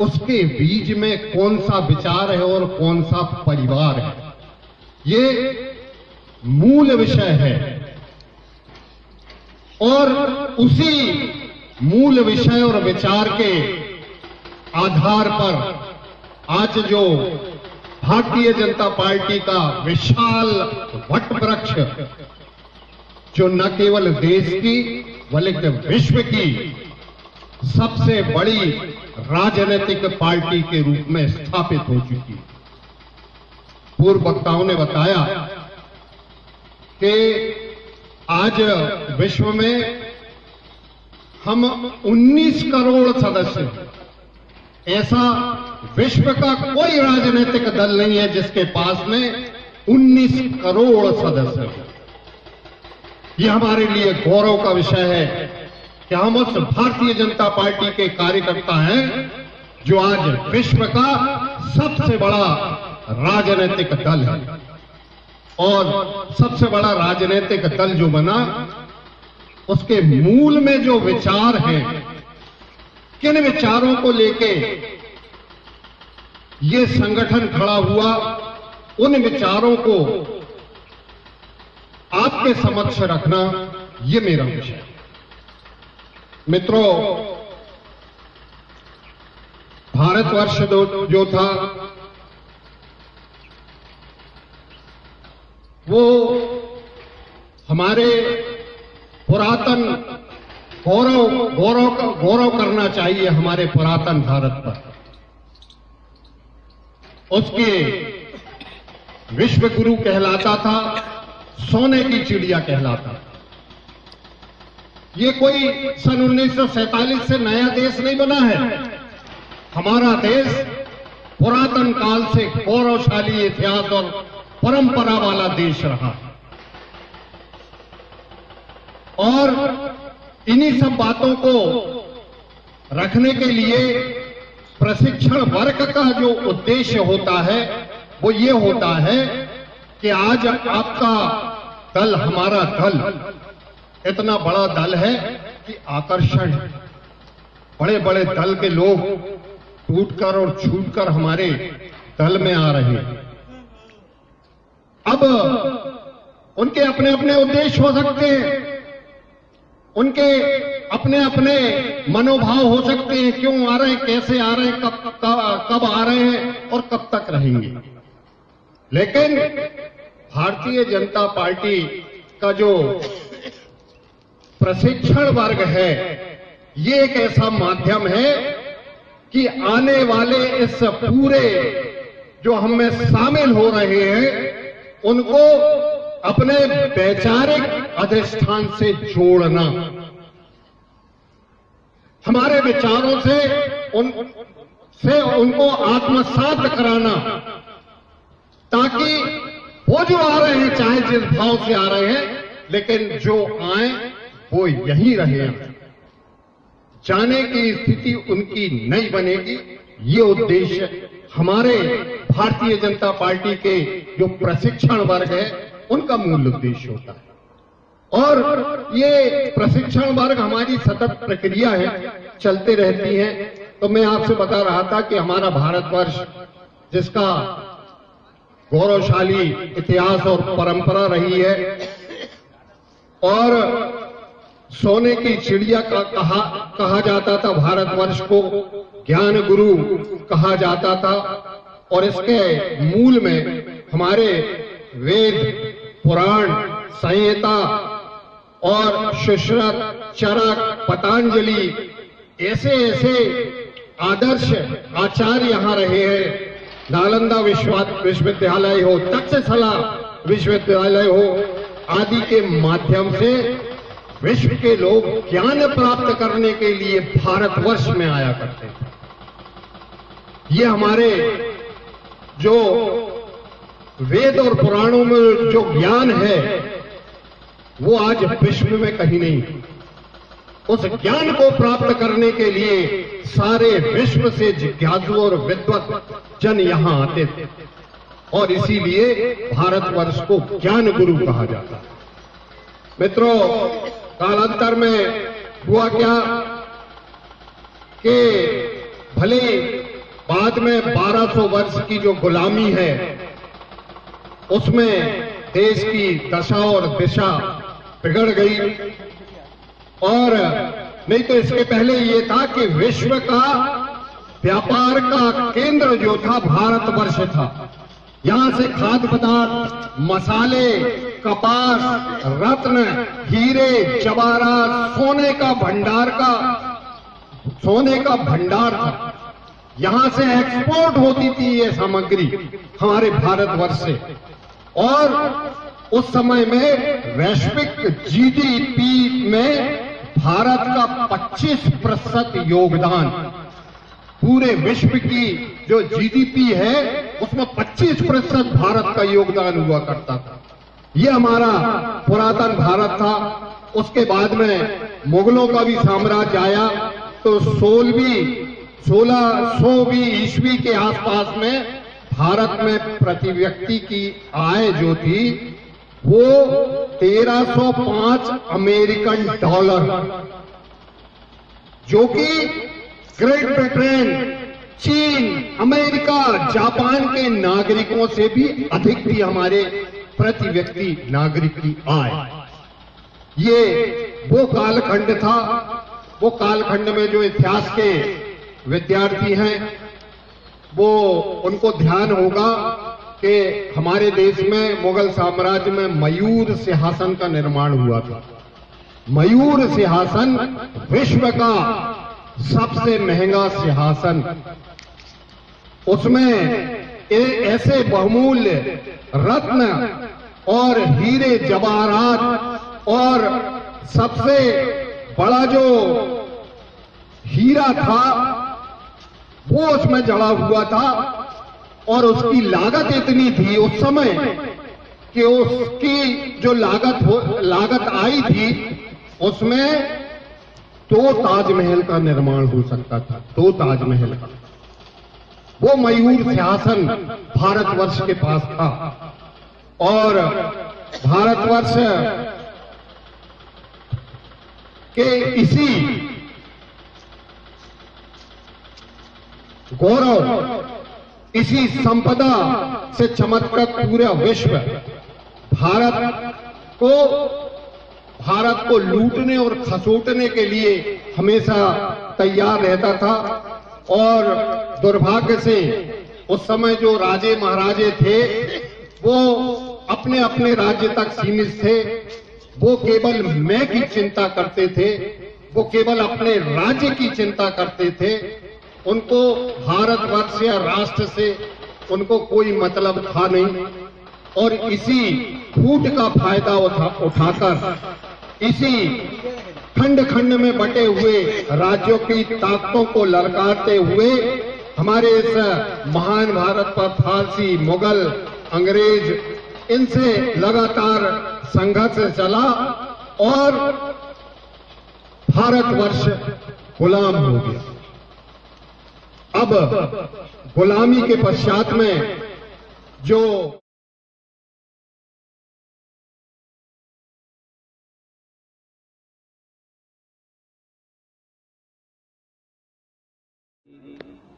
उसके बीच में कौन सा विचार है और कौन सा परिवार है, ये मूल विषय है। और उसी मूल विषय और विचार के आधार पर आज जो भारतीय जनता पार्टी का विशाल वट वृक्ष, जो न केवल देश की बल्कि विश्व की सबसे बड़ी राजनीतिक पार्टी के रूप में स्थापित हो चुकी है। पूर्व वक्ताओं ने बताया कि आज विश्व में हम 19 करोड़ सदस्य हैं। ऐसा विश्व का कोई राजनीतिक दल नहीं है जिसके पास में 19 करोड़ सदस्य हैं। यह हमारे लिए गौरव का विषय है कि हम उस भारतीय जनता पार्टी के कार्यकर्ता हैं जो आज विश्व का सबसे बड़ा राजनीतिक दल है। और सबसे बड़ा राजनीतिक दल जो बना, उसके मूल में जो विचार हैं, किन विचारों को लेके ये संगठन खड़ा हुआ, उन विचारों को आपके समक्ष रखना, ये मेरा विषय है। मित्रों, भारतवर्ष जो था वो हमारे पुरातन गौरव करना चाहिए हमारे पुरातन भारत पर। उसके विश्व गुरु कहलाता था, सोने की चिड़िया कहलाता। ये कोई सन 1947 से नया देश नहीं बना है। हमारा देश पुरातन काल से गौरवशाली इतिहास और परंपरा वाला देश रहा, और इन्हीं सब बातों को रखने के लिए प्रशिक्षण वर्ग का जो उद्देश्य होता है वो ये होता है कि आज आपका दल, हमारा दल इतना बड़ा दल है कि आकर्षण, बड़े बड़े दल के लोग टूटकर और छूटकर हमारे दल में आ रहे हैं। अब उनके अपने अपने उद्देश्य हो सकते हैं, उनके अपने अपने मनोभाव हो सकते हैं, क्यों आ रहे हैं, कैसे आ रहे हैं, कब आ रहे हैं और कब तक रहेंगे। लेकिन भारतीय जनता पार्टी का जो प्रशिक्षण वर्ग है, ये एक ऐसा माध्यम है कि आने वाले इस पूरे जो हम में शामिल हो रहे हैं, उनको अपने वैचारिक अधिष्ठान से जोड़ना, हमारे विचारों से उनको आत्मसात कराना, ताकि वो जो आ रहे हैं, चाहे जिस भाव से आ रहे हैं, लेकिन जो आए वो यहीं रहे, जाने की स्थिति उनकी नहीं बनेगी। ये उद्देश्य हमारे भारतीय जनता पार्टी के जो प्रशिक्षण वर्ग है, उनका मूल उद्देश्य होता है। और ये प्रशिक्षण वर्ग हमारी सतत प्रक्रिया है, चलते रहती है। तो मैं आपसे बता रहा था कि हमारा भारतवर्ष, जिसका गौरवशाली इतिहास और परंपरा रही है, और सोने की चिड़िया का कहा जाता था, भारतवर्ष को ज्ञान गुरु कहा जाता था, और इसके मूल में हमारे वेद, पुराण, संहिता और सुश्रुत, चरक, पतंजलि ऐसे ऐसे आदर्श आचार्य यहां रहे हैं। नालंदा विश्वविद्यालय हो, तक्षशिला विश्वविद्यालय हो, आदि के माध्यम से विश्व के लोग ज्ञान प्राप्त करने के लिए भारतवर्ष में आया करते थे। ये हमारे जो वेद और पुराणों में जो ज्ञान है, वो आज विश्व में कहीं नहीं। उस ज्ञान को प्राप्त करने के लिए सारे विश्व से जिज्ञासु और विद्वत जन यहां आते थे, और इसीलिए भारतवर्ष को ज्ञान गुरु कहा जाता है। मित्रों, कालांतर में हुआ क्या कि भले बाद में 1200 वर्ष की जो गुलामी है, उसमें देश की दशा और दिशा बिगड़ गई, और नहीं तो इसके पहले ये था कि विश्व का व्यापार का केंद्र जो था, भारतवर्ष था। यहां से खाद्य पदार्थ, मसाले, कपास, रत्न, हीरे, जवाहरात, सोने का भंडार था। यहां से एक्सपोर्ट होती थी ये सामग्री हमारे भारतवर्ष से, और उस समय में वैश्विक जीडीपी में भारत का 25% योगदान, पूरे विश्व की जो जीडीपी है उसमें 25% भारत का योगदान हुआ करता था। ये हमारा पुरातन भारत था। उसके बाद में मुगलों का भी साम्राज्य आया, तो 1600वीं ईस्वी के आसपास में भारत में प्रति व्यक्ति की आय जो थी वो 1305 अमेरिकन डॉलर, जो कि ग्रेट ब्रिटेन, चीन, अमेरिका, जापान के नागरिकों से भी अधिक थी हमारे प्रति व्यक्ति नागरिक की आय। ये वो कालखंड था, वो कालखंड में जो इतिहास के विद्यार्थी हैं, वो उनको ध्यान होगा कि हमारे देश में मुगल साम्राज्य में मयूर सिंहासन का निर्माण हुआ था। मयूर सिंहासन विश्व का सबसे महंगा सिंहासन, उसमें ऐसे बहुमूल्य रत्न और हीरे जवाहरात, और सबसे बड़ा जो हीरा था वो उसमें जड़ा हुआ था, और उसकी लागत इतनी थी उस समय कि उसकी जो लागत आई थी, उसमें 2 ताजमहल का निर्माण हो सकता था, 2 ताजमहल का। वो मयूर सिंहासन भारतवर्ष के पास था, और भारतवर्ष के इसी गौरव, इसी संपदा से चमत्कृत पूरा विश्व भारत को भारत को लूटने और खसोटने के लिए हमेशा तैयार रहता था। और दुर्भाग्य से उस समय जो राजे महाराजे थे वो अपने अपने राज्य तक सीमित थे। वो केवल मैं की चिंता करते थे, वो केवल अपने राज्य की चिंता करते थे। उनको भारतवर्ष या राष्ट्र से उनको कोई मतलब था नहीं। और इसी फूट का फायदा उठाकर इसी खंड खंड में बटे हुए राज्यों की ताकतों को ललकारते हुए हमारे इस महान भारत पर फारसी, मुगल, अंग्रेज इनसे लगातार संघर्ष चला और भारतवर्ष गुलाम हो गया। अब गुलामी के पश्चात में जो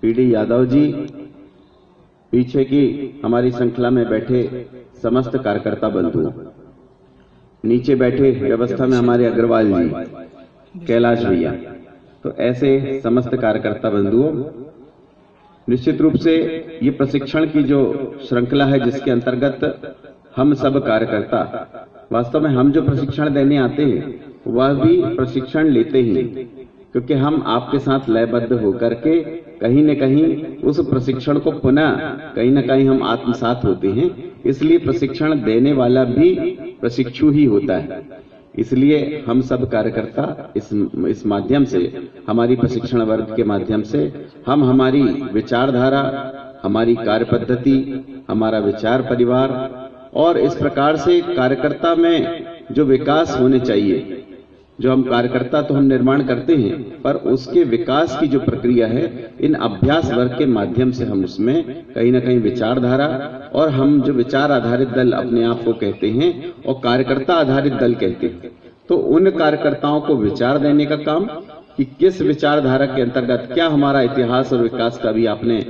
पीडी यादव जी, पीछे की हमारी श्रृंखला में बैठे समस्त कार्यकर्ता बंधु, नीचे बैठे व्यवस्था में हमारे अग्रवाल जी, कैलाश भैया, तो ऐसे समस्त कार्यकर्ता बंधुओं, निश्चित रूप से ये प्रशिक्षण की जो श्रृंखला है जिसके अंतर्गत हम सब कार्यकर्ता, वास्तव में हम जो प्रशिक्षण देने आते हैं वह भी प्रशिक्षण लेते ही, क्योंकि हम आपके साथ लयबद्ध होकर के कहीं न कहीं उस प्रशिक्षण को पुनः कहीं न कहीं हम आत्मसात होते हैं। इसलिए प्रशिक्षण देने वाला भी प्रशिक्षु ही होता है। इसलिए हम सब कार्यकर्ता इस माध्यम से, हमारी प्रशिक्षण वर्ग के माध्यम से हम हमारी विचारधारा, हमारी कार्य पद्धति, हमारा विचार परिवार और इस प्रकार से कार्यकर्ता में जो विकास होने चाहिए, जो हम कार्यकर्ता तो हम निर्माण करते हैं पर उसके विकास की जो प्रक्रिया है, इन अभ्यास वर्ग के माध्यम से हम उसमें कहीं ना कहीं विचारधारा, और हम जो विचार आधारित दल अपने आप को कहते हैं और कार्यकर्ता आधारित दल कहते हैं, तो उन कार्यकर्ताओं को विचार देने का काम कि किस विचारधारा के अंतर्गत क्या हमारा इतिहास और विकास का भी आपने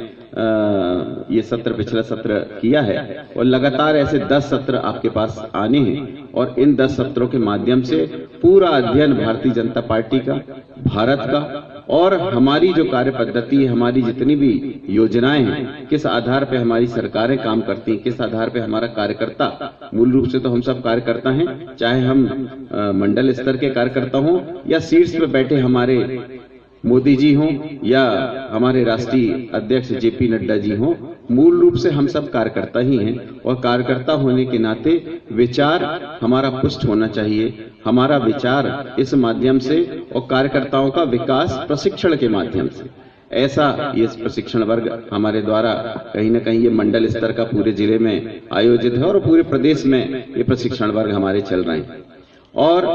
ये सत्र, पिछला सत्र किया है और लगातार ऐसे 10 सत्र आपके पास आने हैं और इन 10 सत्रों के माध्यम से पूरा अध्ययन भारतीय जनता पार्टी का, भारत का और हमारी जो कार्य पद्धति है, हमारी जितनी भी योजनाएं हैं, किस आधार पे हमारी सरकारें काम करती हैं, किस आधार पे हमारा कार्यकर्ता, मूल रूप से तो हम सब कार्यकर्ता हैं, चाहे हम मंडल स्तर के कार्यकर्ता हों या शीर्ष पे बैठे हमारे मोदी जी हों या हमारे राष्ट्रीय अध्यक्ष जेपी नड्डा जी हों, मूल रूप से हम सब कार्यकर्ता ही हैं। और कार्यकर्ता होने के नाते विचार हमारा पुष्ट होना चाहिए, हमारा विचार इस माध्यम से और कार्यकर्ताओं का विकास प्रशिक्षण के माध्यम से, ऐसा ये प्रशिक्षण वर्ग हमारे द्वारा कहीं न कहीं ये मंडल स्तर का पूरे जिले में आयोजित है और पूरे प्रदेश में ये प्रशिक्षण वर्ग हमारे चल रहे हैं। और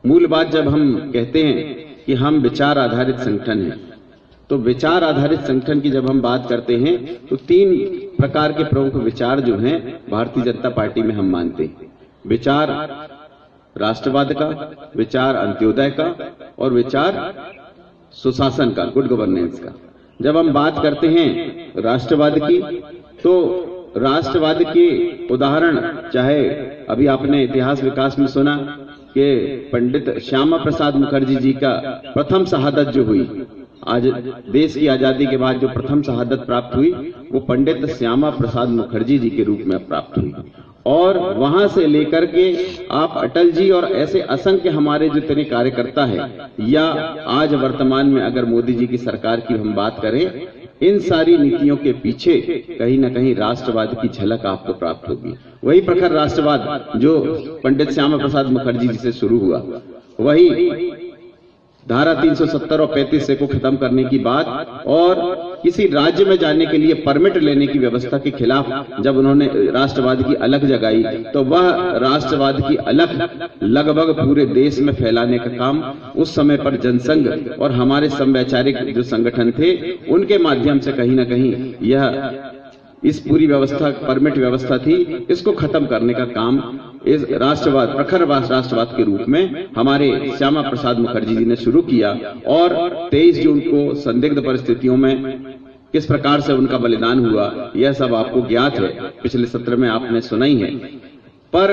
मूल बात जब हम कहते हैं कि हम विचार आधारित संगठन हैं, तो विचार आधारित संगठन की जब हम बात करते हैं तो 3 प्रकार के प्रमुख विचार जो हैं भारतीय जनता पार्टी में हम मानते हैं। विचार राष्ट्रवाद का, विचार अंत्योदय का और विचार सुशासन का, गुड गवर्नेंस का। जब हम बात करते हैं राष्ट्रवाद की, तो राष्ट्रवाद के उदाहरण, चाहे अभी आपने इतिहास विकास में सुना कि पंडित श्यामा प्रसाद मुखर्जी जी का प्रथम शहादत जो हुई, आज देश की आजादी के बाद जो प्रथम शहादत प्राप्त हुई वो पंडित श्यामा प्रसाद मुखर्जी जी के रूप में प्राप्त हुई। और वहां से लेकर के आप अटल जी और ऐसे असंख्य हमारे जितने कार्यकर्ता हैं, या आज वर्तमान में अगर मोदी जी की सरकार की हम बात करें, इन सारी नीतियों के पीछे कहीं न कहीं राष्ट्रवाद की झलक आपको प्राप्त होगी। वही प्रखर राष्ट्रवाद जो पंडित श्यामा प्रसाद मुखर्जी जी से शुरू हुआ, वही धारा 370 और 35 को खत्म करने की बात और किसी राज्य में जाने के लिए परमिट लेने की व्यवस्था के खिलाफ जब उन्होंने राष्ट्रवाद की अलग जगाई, तो वह राष्ट्रवाद की अलग लगभग पूरे देश में फैलाने का काम उस समय पर जनसंघ और हमारे समवैचारिक जो संगठन थे उनके माध्यम से कहीं ना कहीं यह इस पूरी व्यवस्था, परमिट व्यवस्था थी, इसको खत्म करने का काम इस राष्ट्रवाद, प्रखर राष्ट्रवाद के रूप में हमारे श्यामा प्रसाद मुखर्जी जी ने शुरू किया। और 23 जून को संदिग्ध परिस्थितियों में किस प्रकार से उनका बलिदान हुआ, यह सब आपको ज्ञात है, पिछले सत्र में आपने सुना ही है। पर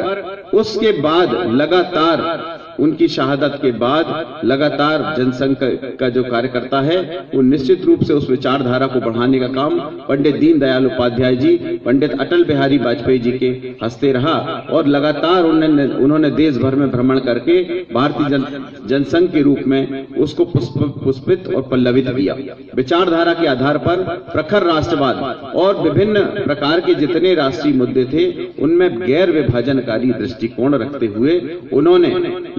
उसके बाद लगातार उनकी शहादत के बाद लगातार जनसंघ का जो कार्यकर्ता है वो निश्चित रूप से उस विचारधारा को बढ़ाने का काम पंडित दीनदयाल उपाध्याय जी, पंडित अटल बिहारी वाजपेयी जी के हस्ते रहा और लगातार उन्होंने देश भर में भ्रमण करके भारतीय जनसंघ के रूप में उसको पुष्पित और पल्लवित किया। विचारधारा के आधार पर प्रखर राष्ट्रवाद और विभिन्न प्रकार के जितने राष्ट्रीय मुद्दे थे उनमें गैर विभाजनकारी दृष्टिकोण रखते हुए उन्होंने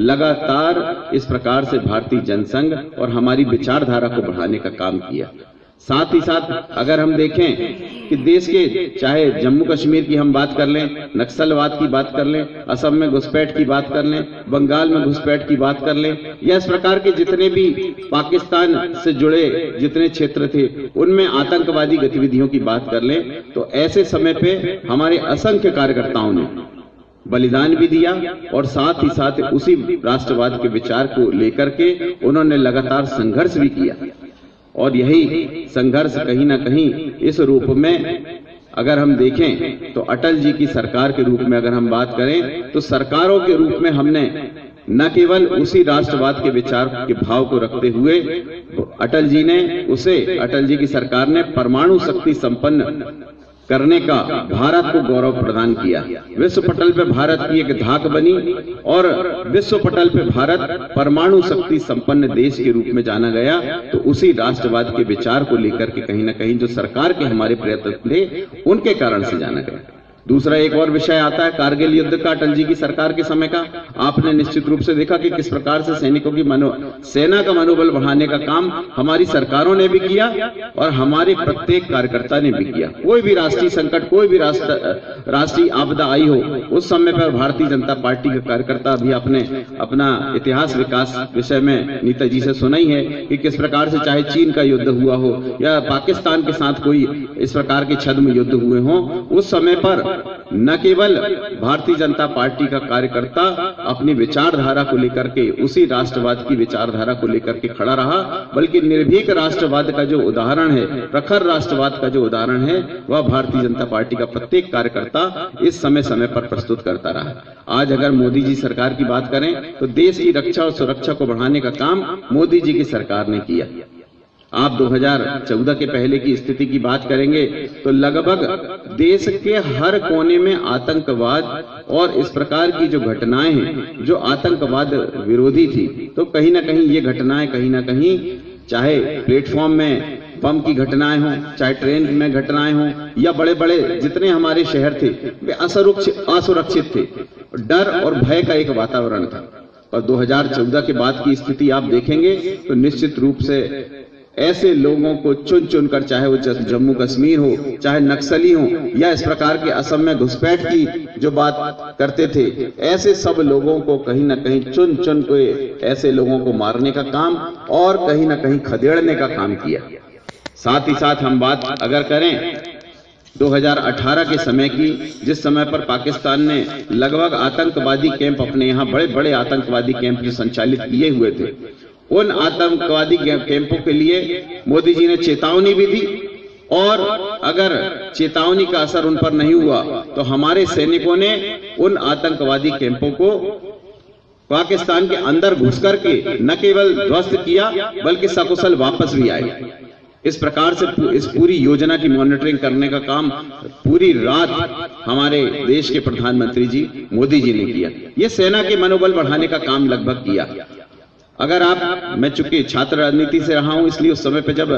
लगातार इस प्रकार से भारतीय जनसंघ और हमारी विचारधारा को बढ़ाने का काम किया। साथ ही साथ अगर हम देखें कि देश के चाहे जम्मू कश्मीर की हम बात कर लें, नक्सलवाद की बात कर लें, असम में घुसपैठ की बात कर लें, बंगाल में घुसपैठ की बात कर लें, या इस प्रकार के जितने भी पाकिस्तान से जुड़े जितने क्षेत्र थे उनमें आतंकवादी गतिविधियों की बात कर लें, तो ऐसे समय पे हमारे असंख्य कार्यकर्ताओं ने बलिदान भी दिया और साथ ही साथ उसी राष्ट्रवाद के विचार को लेकर के उन्होंने लगातार संघर्ष भी किया। और यही संघर्ष कहीं ना कहीं इस रूप में अगर हम देखें तो अटल जी की सरकार के रूप में अगर हम बात करें तो सरकारों के रूप में हमने न केवल उसी राष्ट्रवाद के विचार के भाव को रखते हुए अटल जी की सरकार ने परमाणु शक्ति संपन्न करने का भारत को गौरव प्रदान किया। विश्व पटल पे भारत की एक धाक बनी और विश्व पटल पे भारत परमाणु शक्ति संपन्न देश के रूप में जाना गया। तो उसी राष्ट्रवाद के विचार को लेकर के कहीं ना कहीं जो सरकार के हमारे प्रयत्न थे उनके कारण से जाना गया। दूसरा एक और विषय आता है कारगिल युद्ध का, अटल जी की सरकार के समय का। आपने निश्चित रूप से देखा कि किस प्रकार से सैनिकों की सेना का मनोबल बढ़ाने का काम हमारी सरकारों ने भी किया और हमारे प्रत्येक कार्यकर्ता ने भी किया। कोई भी राष्ट्रीय संकट, कोई भी राष्ट्रीय आपदा आई हो, उस समय पर भारतीय जनता पार्टी का कार्यकर्ता भी अपना इतिहास विकास विषय में नीता जी से सुना ही है कि किस प्रकार से चाहे चीन का युद्ध हुआ हो या पाकिस्तान के साथ कोई इस प्रकार के छद्म युद्ध हुए हों, उस समय पर न केवल भारतीय जनता पार्टी का कार्यकर्ता अपनी विचारधारा को लेकर के उसी राष्ट्रवाद की विचारधारा को लेकर के खड़ा रहा, बल्कि निर्भीक राष्ट्रवाद का जो उदाहरण है, प्रखर राष्ट्रवाद का जो उदाहरण है, वह भारतीय जनता पार्टी का प्रत्येक कार्यकर्ता इस समय समय पर प्रस्तुत करता रहा। आज अगर मोदी जी सरकार की बात करें तो देश की रक्षा और सुरक्षा को बढ़ाने का काम मोदी जी की सरकार ने किया। आप 2014 के पहले की स्थिति की बात करेंगे तो लगभग देश के हर कोने में आतंकवाद और इस प्रकार की जो घटनाएं हैं जो आतंकवाद विरोधी थी, तो कहीं ना कहीं ये घटनाएं कहीं ना कहीं चाहे प्लेटफॉर्म में बम की घटनाएं हों, चाहे ट्रेन में घटनाएं हों, या बड़े बड़े जितने हमारे शहर थे वे असुरक्षित थे। डर और भय का एक वातावरण था। और 2014 के बाद की स्थिति आप देखेंगे तो निश्चित रूप से ऐसे लोगों को चुन चुनकर, चाहे वो जम्मू कश्मीर हो, चाहे नक्सली हो, या इस प्रकार के असम में घुसपैठ की जो बात करते थे, ऐसे सब लोगों को कहीं ना कहीं चुन चुन के ऐसे लोगों को मारने का काम और कहीं ना कहीं खदेड़ने का काम किया। साथ ही साथ हम बात अगर करें 2018 के समय की, जिस समय पर पाकिस्तान ने लगभग आतंकवादी कैंप अपने यहाँ बड़े बड़े आतंकवादी कैंप जो संचालित किए हुए थे, उन आतंकवादी कैंपों के लिए मोदी जी ने चेतावनी भी दी और अगर चेतावनी का असर उन पर नहीं हुआ तो हमारे सैनिकों ने उन आतंकवादी कैंपों को पाकिस्तान के अंदर घुस करके न केवल ध्वस्त किया बल्कि सकुशल वापस भी आए। इस प्रकार से इस पूरी योजना की मॉनिटरिंग करने का काम पूरी रात हमारे देश के प्रधानमंत्री जी मोदी जी ने किया। ये सेना के मनोबल बढ़ाने का काम लगभग किया। अगर मैं चूंकि छात्र राजनीति से रहा हूं, इसलिए उस समय पे जब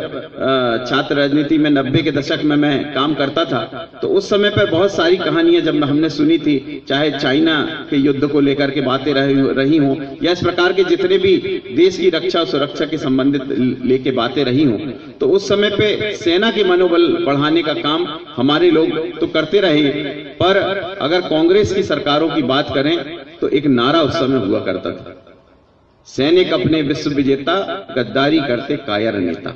छात्र राजनीति में 90 के दशक में मैं काम करता था तो उस समय पर बहुत सारी कहानियां जब हमने सुनी थी, चाहे चाइना के युद्ध को लेकर के बातें रही हों या इस प्रकार के जितने भी देश की रक्षा और सुरक्षा के संबंधित लेके बातें रही हों, तो उस समय पे सेना के मनोबल बढ़ाने का काम हमारे लोग तो करते रहे। पर अगर कांग्रेस की सरकारों की बात करें तो एक नारा उस समय हुआ करता था, सैनिक अपने विश्व विजेता, गद्दारी करते कायर नेता।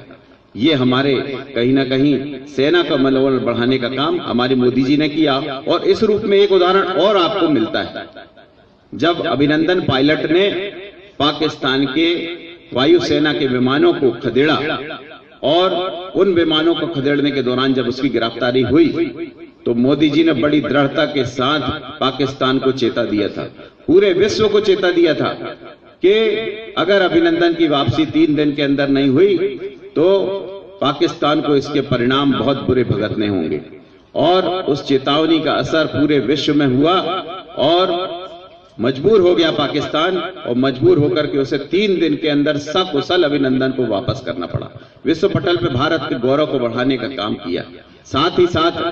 ये हमारे कहीं ना कहीं सेना का मनोबल बढ़ाने का काम हमारे मोदी जी ने किया। और इस रूप में एक उदाहरण और आपको मिलता है, जब अभिनंदन पायलट ने पाकिस्तान के वायुसेना के विमानों को खदेड़ा और उन विमानों को खदेड़ने के दौरान जब उसकी गिरफ्तारी हुई तो मोदी जी ने बड़ी दृढ़ता के साथ पाकिस्तान को चेता दिया था, पूरे विश्व को चेता दिया था कि अगर अभिनंदन की वापसी 3 दिन के अंदर नहीं हुई तो पाकिस्तान को इसके परिणाम बहुत बुरे भुगतने होंगे। और उस चेतावनी का असर पूरे विश्व में हुआ और मजबूर हो गया पाकिस्तान, और मजबूर होकर के उसे 3 दिन के अंदर सकुशल अभिनंदन को वापस करना पड़ा। विश्व पटल पे भारत के गौरव को बढ़ाने का काम किया। साथ ही साथ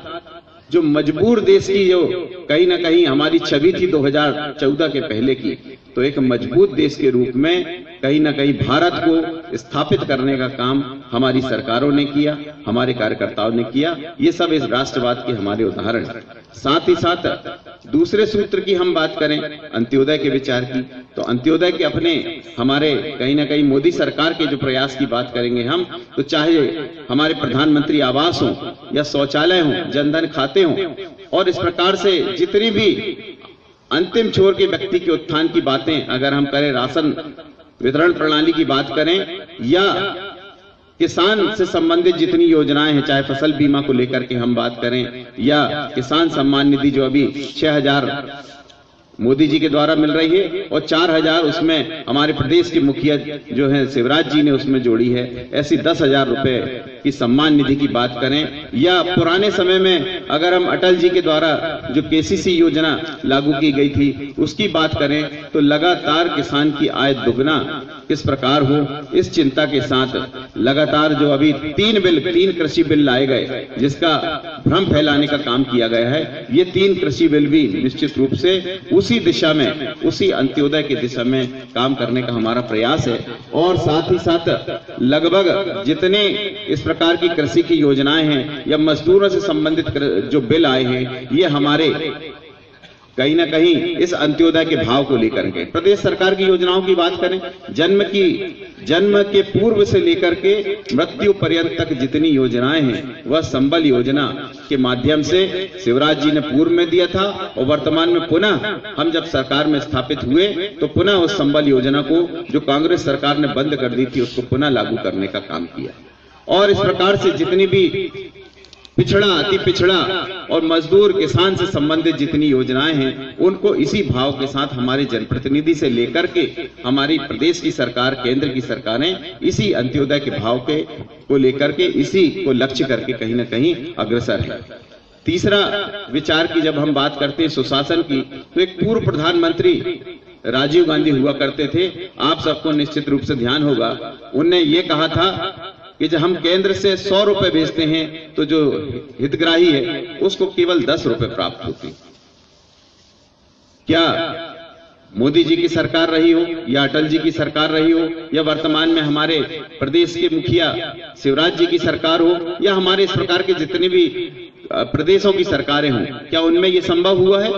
जो मजबूर देश की जो कहीं ना कहीं हमारी छवि थी 2014 के पहले की, तो एक मजबूत देश के रूप में कहीं ना कहीं भारत को स्थापित करने का काम हमारी सरकारों ने किया, हमारे कार्यकर्ताओं ने किया। ये सब इस राष्ट्रवाद के हमारे उदाहरण। साथ ही साथ दूसरे सूत्र की हम बात करें अंत्योदय के विचार की, तो अंत्योदय के अपने हमारे कहीं ना कहीं मोदी सरकार के जो प्रयास की बात करेंगे हम, तो चाहे हमारे प्रधानमंत्री आवास हो या शौचालय हो, जनधन खाते हो, और इस प्रकार से जितनी भी अंतिम छोर के व्यक्ति के उत्थान की बातें अगर हम करें, राशन वितरण प्रणाली की बात करें, या किसान से संबंधित जितनी योजनाएं हैं, चाहे फसल बीमा को लेकर के हम बात करें, या किसान सम्मान निधि जो अभी 6,000 मोदी जी के द्वारा मिल रही है और 4,000 उसमें हमारे प्रदेश के मुखिया जो है शिवराज जी ने उसमें जोड़ी है, ऐसी 10,000 रुपए की सम्मान निधि की बात करें, या पुराने समय में अगर हम अटल जी के द्वारा जो केसीसी योजना लागू की गई थी उसकी बात करें, तो लगातार किसान की आय दुगना किस प्रकार हो, इस चिंता के साथ लगातार जो अभी 3 कृषि बिल लाए गए जिसका भ्रम फैलाने का काम किया गया है, ये 3 कृषि बिल भी निश्चित रूप से उसी दिशा में, उसी अंत्योदय की दिशा में काम करने का हमारा प्रयास है। और साथ ही साथ लगभग जितने इस प्रकार की कृषि की योजनाएं हैं या मजदूरों से संबंधित जो बिल आए हैं, ये हमारे कहीं ना कहीं इस अंत्योदय के भाव को लेकर के। प्रदेश सरकार की योजनाओं की बात करें, जन्म के पूर्व से लेकर के मृत्यु पर्यंत तक जितनी योजनाएं हैं वह संबल योजना के माध्यम से शिवराज जी ने पूर्व में दिया था, और वर्तमान में पुनः हम जब सरकार में स्थापित हुए तो पुनः उस संबल योजना को जो कांग्रेस सरकार ने बंद कर दी थी उसको पुनः लागू करने का काम किया। और इस प्रकार से जितनी भी पिछड़ा, अति पिछड़ा और मजदूर किसान से संबंधित जितनी योजनाएं हैं उनको इसी भाव के साथ हमारे जनप्रतिनिधि से लेकर के हमारी प्रदेश की सरकार, केंद्र की सरकारें इसी अंत्योदय के भाव को लेकर के, इसी को लक्ष्य करके कहीं ना कहीं अग्रसर है। तीसरा विचार की जब हम बात करते हैं सुशासन की, तो एक पूर्व प्रधानमंत्री राजीव गांधी हुआ करते थे, आप सबको निश्चित रूप से ध्यान होगा, उनने ये कहा था कि जब हम केंद्र से 100 रुपए भेजते हैं तो जो हितग्राही है उसको केवल 10 रुपए प्राप्त होती। क्या मोदी जी की सरकार रही हो या अटल जी की सरकार रही हो या वर्तमान में हमारे प्रदेश के मुखिया शिवराज जी की सरकार हो या हमारे इस प्रकार के जितने भी प्रदेशों की सरकारें हों, क्या उनमें यह संभव हुआ है?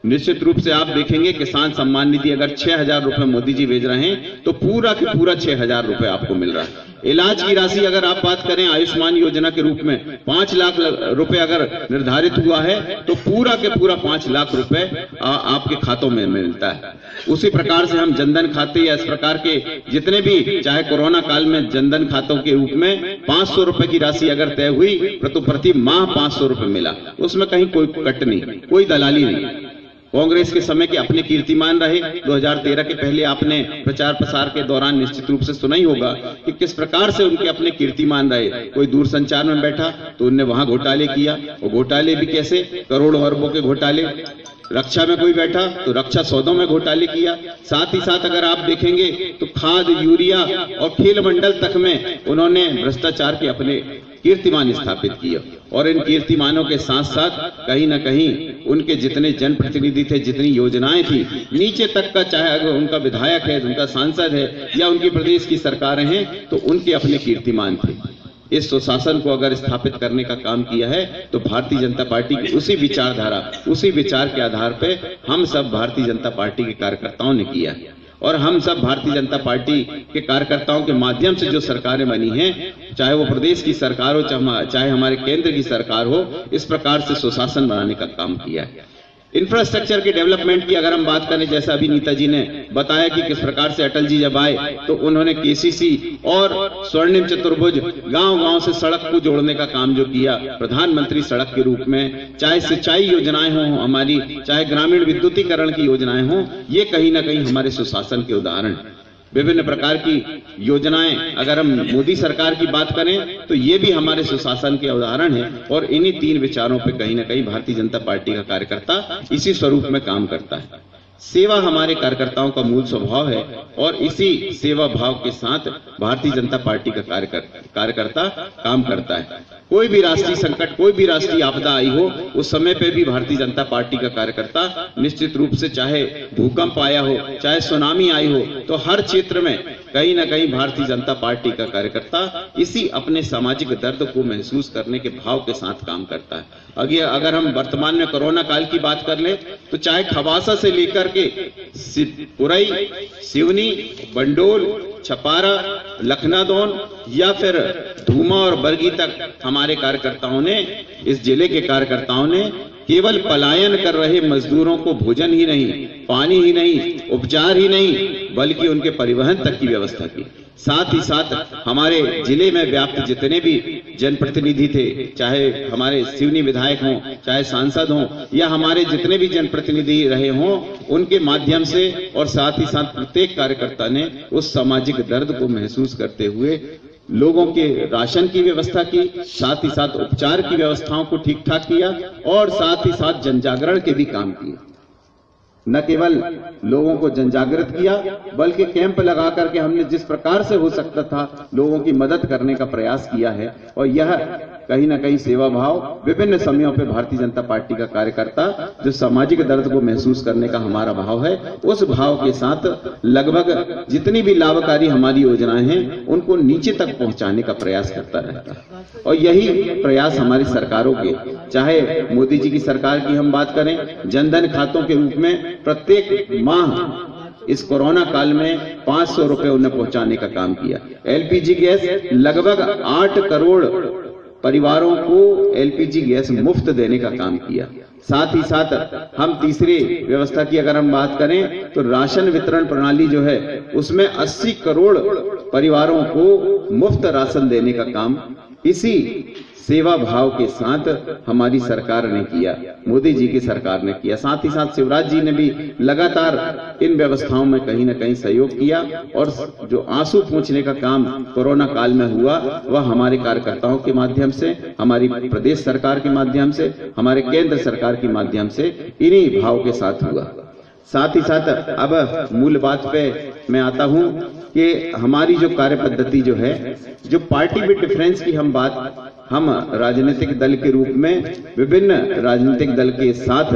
निश्चित रूप से आप देखेंगे किसान सम्मान निधि अगर 6,000 रुपए मोदी जी भेज रहे हैं तो पूरा के पूरा 6,000 रुपए आपको मिल रहा है। इलाज की राशि अगर आप बात करें आयुष्मान योजना के रूप में 5 लाख रुपए अगर निर्धारित हुआ है तो पूरा के पूरा 5 लाख रुपए आपके खातों में मिलता है। उसी प्रकार से हम जनधन खाते या इस प्रकार के जितने भी, चाहे कोरोना काल में जनधन खातों के रूप में 500 रुपए की राशि अगर तय हुई तो प्रति माह 500 रुपए मिला, उसमें कहीं कोई कट नहीं, कोई दलाली नहीं। कांग्रेस के समय के अपने कीर्तिमान रहे। 2013 के पहले आपने प्रचार प्रसार के दौरान निश्चित रूप से सुना ही होगा कि किस प्रकार से उनके अपने कीर्तिमान रहे। कोई दूरसंचार में बैठा तो उनने वहां घोटाले किया, वो घोटाले भी कैसे, करोड़ों अरबों के घोटाले। रक्षा में कोई बैठा तो रक्षा सौदों में घोटाले किया। साथ ही साथ अगर आप देखेंगे तो खाद, यूरिया और खेल मंडल तक में उन्होंने भ्रष्टाचार के अपने कीर्तिमान स्थापित किया। और इन कीर्तिमानों के साथ साथ कहीं ना कहीं उनके जितने जनप्रतिनिधि थे, जितनी योजनाएं थी, नीचे तक का, चाहे अगर उनका विधायक है, उनका सांसद है या उनकी प्रदेश की सरकारें हैं, तो उनके अपने कीर्तिमान थे। इस सुशासन को अगर स्थापित करने का काम किया है तो भारतीय जनता पार्टी की उसी विचारधारा, उसी विचार के आधार पर हम सब भारतीय जनता पार्टी के कार्यकर्ताओं ने किया है। और हम सब भारतीय जनता पार्टी के कार्यकर्ताओं के माध्यम से जो सरकारें बनी हैं, चाहे वो प्रदेश की सरकार हो, चाहे हमारे केंद्र की सरकार हो, इस प्रकार से सुशासन बनाने का काम किया है। इंफ्रास्ट्रक्चर के डेवलपमेंट की अगर हम बात करें, जैसा अभी नीता जी ने बताया कि किस प्रकार से अटल जी जब आए तो उन्होंने केसीसी और स्वर्णिम चतुर्भुज गांव-गांव से सड़क को जोड़ने का काम जो किया प्रधानमंत्री सड़क के रूप में, चाहे सिंचाई योजनाएं हों हमारी, चाहे ग्रामीण विद्युतीकरण की योजनाएं हों, ये कहीं ना कहीं हमारे सुशासन के उदाहरण। विभिन्न प्रकार की योजनाएं अगर हम मोदी सरकार की बात करें तो ये भी हमारे सुशासन के उदाहरण है। और इन्हीं 3 विचारों पे कहीं ना कहीं भारतीय जनता पार्टी का कार्यकर्ता इसी स्वरूप में काम करता है। सेवा हमारे कार्यकर्ताओं का मूल स्वभाव है और इसी सेवा भाव के साथ भारतीय जनता पार्टी का कार्यकर्ता काम करता है। कोई भी राष्ट्रीय संकट, कोई भी राष्ट्रीय आपदा आई हो, उस समय पे भी भारतीय जनता पार्टी का कार्यकर्ता निश्चित रूप से, चाहे भूकंप आया हो, चाहे सुनामी आई हो, तो हर क्षेत्र में कहीं ना कहीं भारतीय जनता पार्टी का कार्यकर्ता इसी अपने सामाजिक दर्द को महसूस करने के भाव के साथ काम करता है। अगर हम वर्तमान में कोरोना काल की बात कर ले तो चाहे खवासा से लेकर के पुरई, सिवनी, बंडोल, छपारा, लखनादौन या फिर धूमा और बरगी तक हमारे कार्यकर्ताओं ने, इस जिले के कार्यकर्ताओं ने केवल पलायन कर रहे मजदूरों को भोजन ही नहीं, पानी ही नहीं, उपचार ही नहीं, बल्कि उनके परिवहन तक की व्यवस्था की। साथ ही साथ हमारे जिले में व्याप्त जितने भी जनप्रतिनिधि थे, चाहे हमारे सिवनी विधायक हों, चाहे सांसद हों, या हमारे जितने भी जनप्रतिनिधि रहे हों, उनके माध्यम से और साथ ही साथ प्रत्येक कार्यकर्ता ने उस सामाजिक दर्द को महसूस करते हुए लोगों के राशन की व्यवस्था की, साथ ही साथ उपचार की व्यवस्थाओं को ठीक ठाक किया और साथ ही साथ जनजागरण के भी काम किए। न केवल लोगों को जनजागृत किया, बल्कि कैंप लगा करके हमने जिस प्रकार से हो सकता था लोगों की मदद करने का प्रयास किया है। और यह कहीं ना कहीं सेवा भाव विभिन्न समयों पे भारतीय जनता पार्टी का कार्यकर्ता जो सामाजिक दर्द को महसूस करने का हमारा भाव है, उस भाव के साथ लगभग जितनी भी लाभकारी हमारी योजनाएं हैं उनको नीचे तक पहुंचाने का प्रयास करता रहता है। और यही प्रयास हमारी सरकारों के, चाहे मोदी जी की सरकार की हम बात करें, जनधन खातों के रूप में प्रत्येक माह इस कोरोना काल में 500 रुपए उन्हें पहुंचाने का काम किया। एलपीजी गैस लगभग 8 करोड़ परिवारों को एलपीजी गैस मुफ्त देने का काम किया। साथ ही साथ हम तीसरी व्यवस्था की अगर हम बात करें तो राशन वितरण प्रणाली जो है उसमें 80 करोड़ परिवारों को मुफ्त राशन देने का काम इसी सेवा भाव के साथ हमारी सरकार ने किया, मोदी जी की सरकार ने किया। साथ ही साथ शिवराज जी ने भी लगातार इन व्यवस्थाओं में कहीं ना कहीं सहयोग किया और जो आंसू पोंछने का काम कोरोना काल में हुआ वह हमारे कार्यकर्ताओं के माध्यम से, हमारी प्रदेश सरकार के माध्यम से, हमारे केंद्र सरकार के माध्यम से इन्हीं भाव के साथ हुआ। साथ ही साथ अब मूल बात पे मैं आता हूं कि हमारी जो कार्य पद्धति जो है, जो पार्टी विद डिफरेंस की हम राजनीतिक दल के रूप में विभिन्न राजनीतिक दल के साथ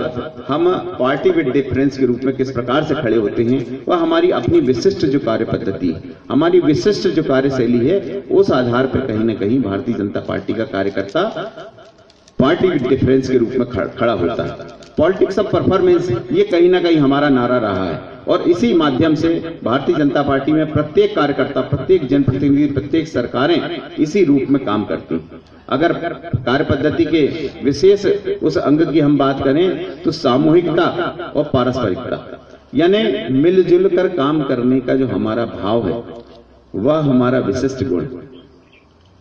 हम पार्टी विद डिफरेंस के रूप में किस प्रकार से खड़े होते हैं, वह हमारी अपनी विशिष्ट जो कार्य पद्धति है, हमारी विशिष्ट जो कार्यशैली है, उस आधार पर कहीं ना कहीं भारतीय जनता पार्टी का कार्यकर्ता पार्टी विद डिफरेंस के रूप में खड़ा होता है। पॉलिटिक्स ऑफ परफॉर्मेंस, ये कहीं ना कहीं हमारा नारा रहा है और इसी माध्यम से भारतीय जनता पार्टी में प्रत्येक कार्यकर्ता, प्रत्येक जनप्रतिनिधि, प्रत्येक सरकारें इसी रूप में काम करती हैं। अगर कार्य पद्धति के विशेष उस अंग की हम बात करें तो सामूहिकता और पारस्परिकता, यानी मिलजुल कर काम करने का जो हमारा भाव है वह हमारा विशिष्ट गुण।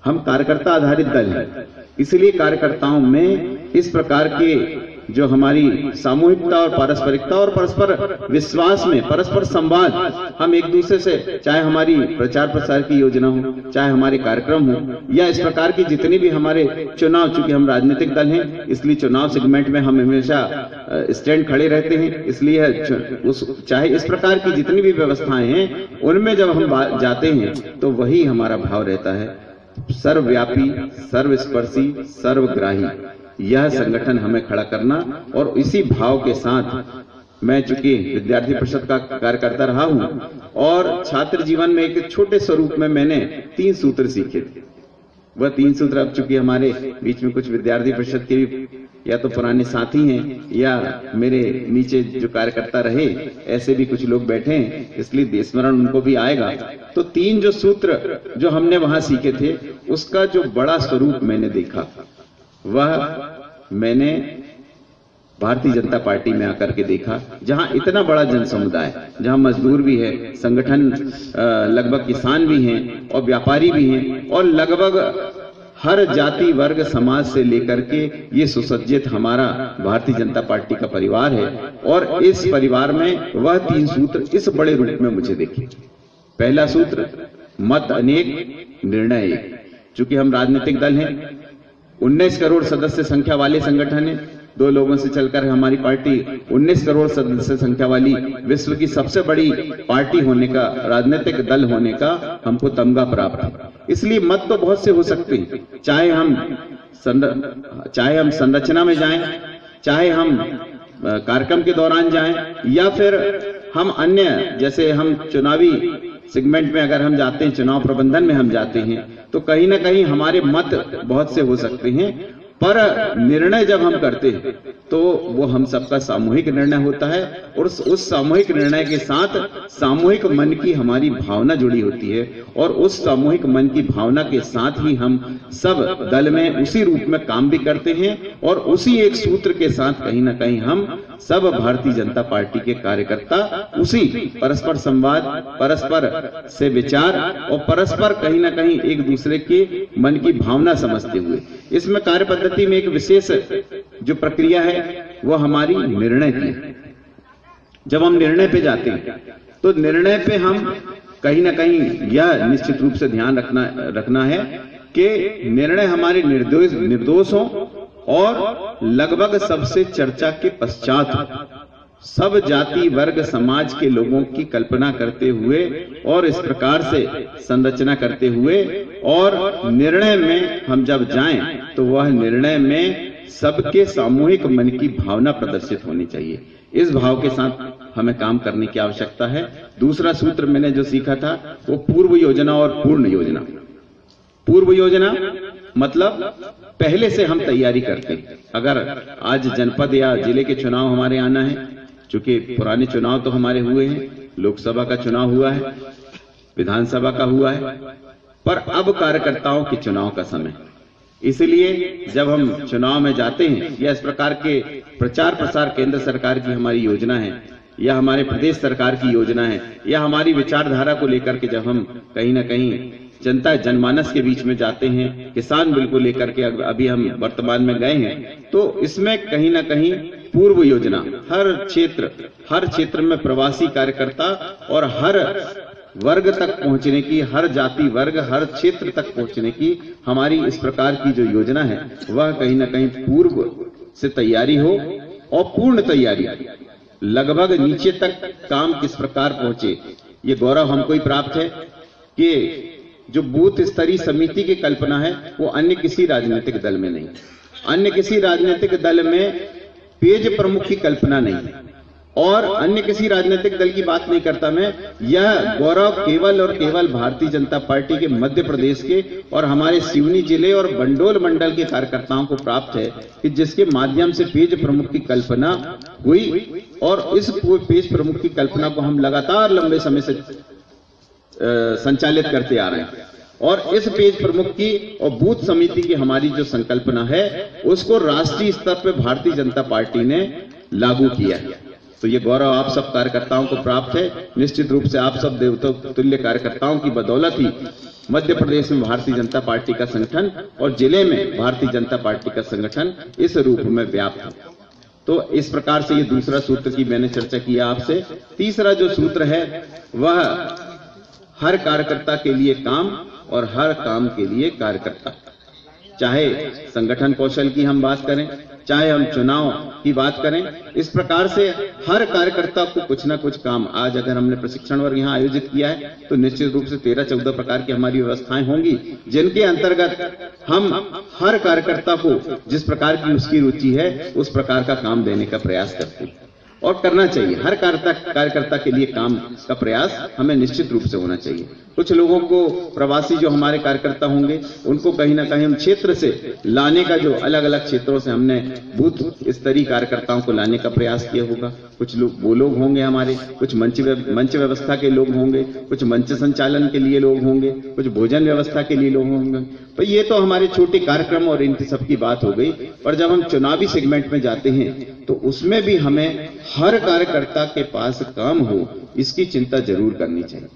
हम कार्यकर्ता आधारित दल हैं, इसलिए कार्यकर्ताओं में इस प्रकार के जो हमारी सामूहिकता और पारस्परिकता और परस्पर विश्वास में परस्पर संवाद, हम एक दूसरे से, चाहे हमारी प्रचार प्रसार की योजना हो, चाहे हमारे कार्यक्रम हो, या इस प्रकार की जितनी भी हमारे चुनाव, चूंकि हम राजनीतिक दल हैं इसलिए चुनाव सेगमेंट में हम हमेशा स्टैंड खड़े रहते हैं, इसलिए चाहे इस प्रकार की जितनी भी व्यवस्थाएं हैं उनमें जब हम जाते हैं तो वही हमारा भाव रहता है, सर्वव्यापी, सर्वस्पर्शी, सर्वग्राही। यह संगठन हमें खड़ा करना और इसी भाव के साथ मैं चूंकि विद्यार्थी परिषद का कार्यकर्ता रहा हूं और छात्र जीवन में एक छोटे स्वरूप में मैंने 3 सूत्र सीखे थे। वह 3 सूत्र अब चूंकि हमारे बीच में कुछ विद्यार्थी परिषद के भी या तो पुराने साथी हैं या मेरे नीचे जो कार्यकर्ता रहे ऐसे भी कुछ लोग बैठे हैं, इसलिए देशस्मरण उनको भी आएगा। तो 3 जो सूत्र जो हमने वहां सीखे थे उसका जो बड़ा स्वरूप मैंने देखा वह मैंने भारतीय जनता पार्टी में आकर के देखा, जहां इतना बड़ा जन समुदाय, जहां मजदूर भी है, संगठन लगभग किसान भी हैं और व्यापारी भी हैं, और लगभग हर जाति वर्ग समाज से लेकर के ये सुसज्जित हमारा भारतीय जनता पार्टी का परिवार है। और इस परिवार में वह 3 सूत्र इस बड़े रूप में मुझे देखे। पहला सूत्र, मत अनेक निर्णय एक। चूंकि हम राजनीतिक दल हैं, 19 करोड़ सदस्य संख्या वाले संगठन है, 2 लोगों से चलकर हमारी पार्टी 19 करोड़ सदस्य संख्या वाली विश्व की सबसे बड़ी पार्टी होने का, राजनीतिक दल होने का हमको तमगा प्राप्त है। इसलिए मत तो बहुत से हो सकते हैं, चाहे हम संरचना में जाएं, चाहे हम कार्यक्रम के दौरान जाएं, या फिर हम अन्य, जैसे हम चुनावी सेगमेंट में अगर हम जाते हैं, चुनाव प्रबंधन में हम जाते हैं, तो कहीं ना कहीं हमारे मत बहुत से हो सकते हैं, पर निर्णय जब हम करते हैं तो वो हम सबका सामूहिक निर्णय होता है। और उस सामूहिक निर्णय के साथ सामूहिक मन की हमारी भावना जुड़ी होती है, और उस सामूहिक मन की भावना के साथ ही हम सब दल में उसी रूप में काम भी करते हैं, और उसी एक सूत्र के साथ कहीं ना कहीं हम सब भारतीय जनता पार्टी के कार्यकर्ता उसी परस्पर संवाद, परस्पर से विचार और परस्पर कहीं ना कहीं एक दूसरे के मन की भावना समझते हुए, इसमें कार्य पद्धति में एक विशेष जो प्रक्रिया है वो हमारी निर्णय की। जब हम निर्णय पे जाते हैं तो निर्णय पे हम कहीं ना कहीं यह निश्चित रूप से ध्यान रखना है कि निर्णय हमारे निर्दोष हो और लगभग सबसे चर्चा के पश्चात सब जाति वर्ग समाज के लोगों की कल्पना करते हुए और इस प्रकार से संरचना करते हुए, और निर्णय में हम जब जाएं तो वह निर्णय में सबके सामूहिक मन की भावना प्रदर्शित होनी चाहिए। इस भाव के साथ हमें काम करने की आवश्यकता है। दूसरा सूत्र मैंने जो सीखा था वो पूर्व योजना और पूर्ण योजना। पूर्व योजना मतलब पहले से हम तैयारी करते हैं। अगर आज जनपद या जिले के चुनाव हमारे आना है, चूंकि पुराने चुनाव तो हमारे हुए हैं, लोकसभा का चुनाव हुआ है, विधानसभा का हुआ है, पर अब कार्यकर्ताओं के चुनाव का समय। इसलिए जब हम चुनाव में जाते हैं या इस प्रकार के प्रचार प्रसार केंद्र सरकार की हमारी योजना है, या हमारे प्रदेश सरकार की योजना है, या हमारी विचारधारा को लेकर के जब हम कहीं ना कहीं जनता जनमानस के बीच में जाते हैं, किसान बिल को लेकर के अभी हम वर्तमान में गए हैं, तो इसमें कहीं ना कहीं पूर्व योजना हर क्षेत्र में प्रवासी कार्यकर्ता और हर वर्ग तक पहुंचने की, हर जाति वर्ग हर क्षेत्र तक पहुंचने की हमारी इस प्रकार की जो योजना है वह कहीं ना कहीं पूर्व से तैयारी हो, और पूर्ण तैयारी लगभग नीचे तक काम किस प्रकार पहुंचे, ये गौरव हमको ही प्राप्त है कि जो बूथ स्तरीय समिति की कल्पना है वो अन्य किसी राजनीतिक दल में नहीं, अन्य किसी राजनीतिक दल में पेज प्रमुख की कल्पना नहीं, और अन्य किसी राजनीतिक दल की बात नहीं करता मैं। यह गौरव केवल और केवल भारतीय जनता पार्टी के मध्य प्रदेश के और हमारे सिवनी जिले और बंडोल मंडल के कार्यकर्ताओं को प्राप्त है कि जिसके माध्यम से पेज प्रमुख की कल्पना हुई, और इस पेज प्रमुख की कल्पना को हम लगातार लंबे समय से संचालित करते आ रहे हैं, और इस पेज प्रमुख की और बूथ समिति की हमारी जो संकल्पना है उसको राष्ट्रीय स्तर पर भारतीय जनता पार्टी ने लागू किया है। तो ये गौरव आप सब कार्यकर्ताओं को प्राप्त है। निश्चित रूप से आप सब देवता तुल्य कार्यकर्ताओं की बदौलत ही मध्य प्रदेश में भारतीय जनता पार्टी का संगठन और जिले में भारतीय जनता पार्टी का संगठन इस रूप में व्याप्त है। तो इस प्रकार से ये दूसरा सूत्र की मैंने चर्चा किया आपसे। तीसरा जो सूत्र है वह हर कार्यकर्ता के लिए काम और हर काम के लिए कार्यकर्ता। चाहे संगठन कौशल की हम बात करें, चाहे हम चुनाव की बात करें, इस प्रकार से हर कार्यकर्ता को कुछ ना कुछ काम। आज अगर हमने प्रशिक्षण वर्ग यहाँ आयोजित किया है तो निश्चित रूप से 13-14 प्रकार की हमारी व्यवस्थाएं होंगी, जिनके अंतर्गत हम हर कार्यकर्ता को जिस प्रकार की उसकी रुचि है उस प्रकार का काम देने का प्रयास करते हैं। और करना चाहिए। हर कार्यकर्ता के लिए काम का प्रयास हमें निश्चित रूप से होना चाहिए। कुछ लोगों को, प्रवासी जो हमारे कार्यकर्ता होंगे, उनको कहीं ना कहीं हम क्षेत्र से लाने का, जो अलग अलग क्षेत्रों से हमने बूथ स्तरीय कार्यकर्ताओं को लाने का प्रयास किया होगा। कुछ लोग वो लोग होंगे हमारे, कुछ मंच व्यवस्था के लोग होंगे, कुछ मंच संचालन के लिए लोग होंगे, कुछ भोजन व्यवस्था के लिए लोग होंगे। तो ये तो हमारे छोटे कार्यक्रम और इनकी सबकी बात हो गई। पर जब हम चुनावी सेगमेंट में जाते हैं तो उसमें भी हमें हर कार्यकर्ता के पास काम हो, इसकी चिंता जरूर करनी चाहिए।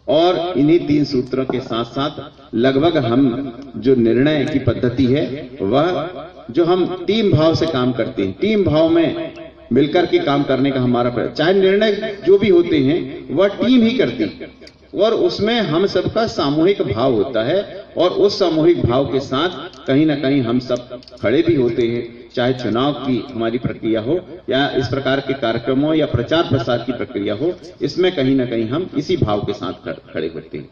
और इन्हीं 3 सूत्रों के साथ साथ लगभग हम जो निर्णय की पद्धति है, वह जो हम टीम भाव से काम करते हैं, टीम भाव में मिलकर के काम करने का हमारा प्रयास, चाहे निर्णय जो भी होते हैं वह टीम ही करती है और उसमें हम सबका सामूहिक भाव होता है। और उस सामूहिक भाव के साथ कहीं ना कहीं हम सब खड़े भी होते हैं, चाहे चुनाव की हमारी प्रक्रिया हो या इस प्रकार के कार्यक्रमों या प्रचार प्रसार की प्रक्रिया हो, इसमें कहीं ना कहीं हम इसी भाव के साथ खड़े होते हैं।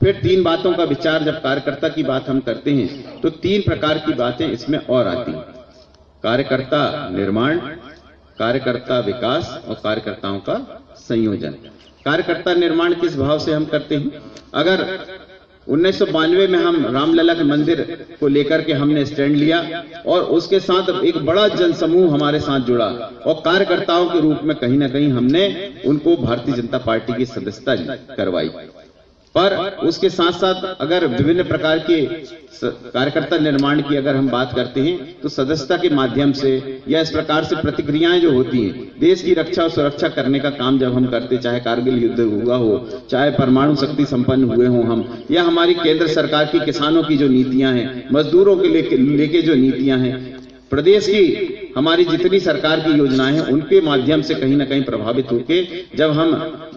फिर 3 बातों का विचार, जब कार्यकर्ता की बात हम करते हैं तो 3 प्रकार की बातें इसमें और आती हैं: कार्यकर्ता निर्माण, कार्यकर्ता विकास और कार्यकर्ताओं का संयोजन। कार्यकर्ता निर्माण किस भाव से हम करते हैं? अगर 1992 में हम रामलला के मंदिर को लेकर के हमने स्टैंड लिया और उसके साथ एक बड़ा जनसमूह हमारे साथ जुड़ा और कार्यकर्ताओं के रूप में कहीं ना कहीं हमने उनको भारतीय जनता पार्टी की सदस्यता करवाई। पर उसके साथ साथ अगर विभिन्न प्रकार के कार्यकर्ता निर्माण की अगर हम बात करते हैं तो सदस्यता के माध्यम से या इस प्रकार से प्रतिक्रियाएं जो होती हैं, देश की रक्षा और सुरक्षा करने का काम जब हम करते, चाहे कारगिल युद्ध हुआ हो, चाहे परमाणु शक्ति संपन्न हुए हों हम, या हमारी केंद्र सरकार की किसानों की जो नीतियां हैं, मजदूरों के लेके जो नीतियां हैं, प्रदेश की हमारी जितनी सरकार की योजनाएं हैं, उनके माध्यम से कहीं ना कहीं प्रभावित होकर जब हम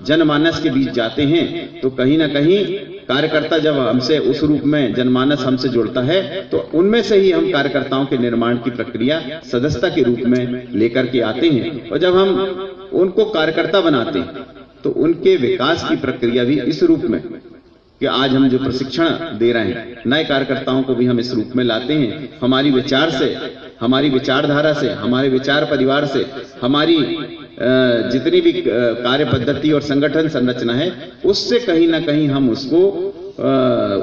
जनमानस के बीच जाते हैं तो कहीं ना कहीं कार्यकर्ता जब हमसे उस रूप में जनमानस हमसे जुड़ता है तो उनमें से ही हम कार्यकर्ताओं के निर्माण की प्रक्रिया सदस्यता के रूप में लेकर के आते हैं। और जब हम उनको कार्यकर्ता बनाते हैं तो उनके विकास की प्रक्रिया भी इस रूप में कि आज हम जो प्रशिक्षण दे रहे हैं, नए कार्यकर्ताओं को भी हम इस रूप में लाते हैं। हमारी विचार से, हमारी विचारधारा से, हमारे विचार परिवार से, हमारी जितनी भी कार्य पद्धति और संगठन संरचना है, उससे कहीं ना कहीं हम उसको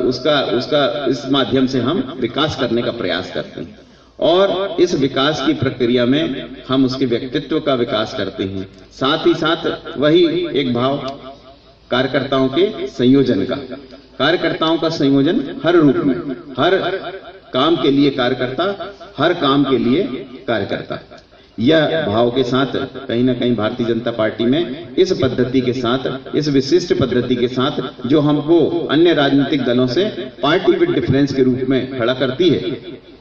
उसका इस माध्यम से हम विकास करने का प्रयास करते हैं। और इस विकास की प्रक्रिया में हम उसके व्यक्तित्व का विकास करते हैं। साथ ही साथ वही एक भाव कार्यकर्ताओं के संयोजन का, कार्यकर्ताओं का संयोजन हर रूप में, हर काम के लिए कार्यकर्ता, हर काम के लिए कार्यकर्ता, यह भाव के साथ कहीं ना कहीं भारतीय जनता पार्टी में इस पद्धति के साथ, इस विशिष्ट पद्धति के साथ जो हमको अन्य राजनीतिक दलों से पार्टी विद डिफरेंस के रूप में खड़ा करती है,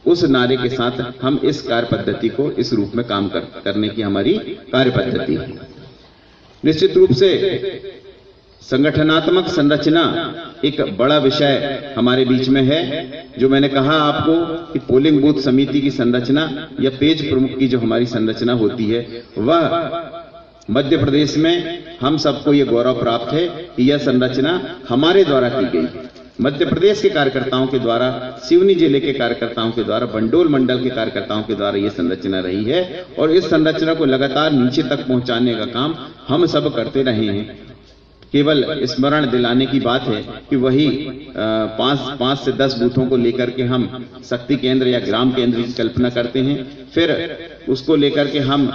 उस नारे के साथ हम इस कार्य पद्धति को इस रूप में काम करने की हमारी कार्य पद्धति है। निश्चित रूप से संगठनात्मक संरचना एक बड़ा विषय हमारे बीच में है। जो मैंने कहा आपको कि पोलिंग बूथ समिति की संरचना या पेज प्रमुख की जो हमारी संरचना होती है, वह मध्य प्रदेश में हम सबको ये गौरव प्राप्त है कि यह संरचना हमारे द्वारा की गई। मध्य प्रदेश के कार्यकर्ताओं के द्वारा, सिवनी जिले के कार्यकर्ताओं के द्वारा, बंडोल मंडल के कार्यकर्ताओं के द्वारा यह संरचना रही है और इस संरचना को लगातार नीचे तक पहुंचाने का काम हम सब करते रहे हैं। केवल स्मरण दिलाने की बात है कि वही 5 से 10 बूथों को लेकर के हम शक्ति केंद्र या ग्राम केंद्र की कल्पना करते हैं। फिर उसको लेकर के हम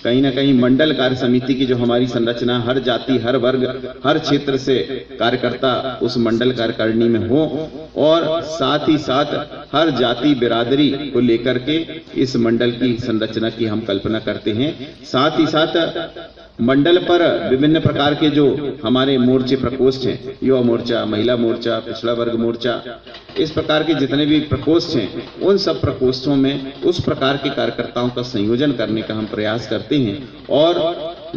कहीं ना कहीं मंडल कार्य समिति की जो हमारी संरचना, हर जाति, हर वर्ग, हर क्षेत्र से कार्यकर्ता उस मंडल कार्यकारिणी में हो और साथ ही साथ हर जाति बिरादरी को लेकर के इस मंडल की संरचना की हम कल्पना करते हैं। साथ ही साथ मंडल पर विभिन्न प्रकार के जो हमारे मोर्चे प्रकोष्ठ हैं, युवा मोर्चा, महिला मोर्चा, पिछड़ा वर्ग मोर्चा, इस प्रकार के जितने भी प्रकोष्ठ हैं, उन सब प्रकोष्ठों में उस प्रकार के कार्यकर्ताओं का संयोजन करने का हम प्रयास करते हैं और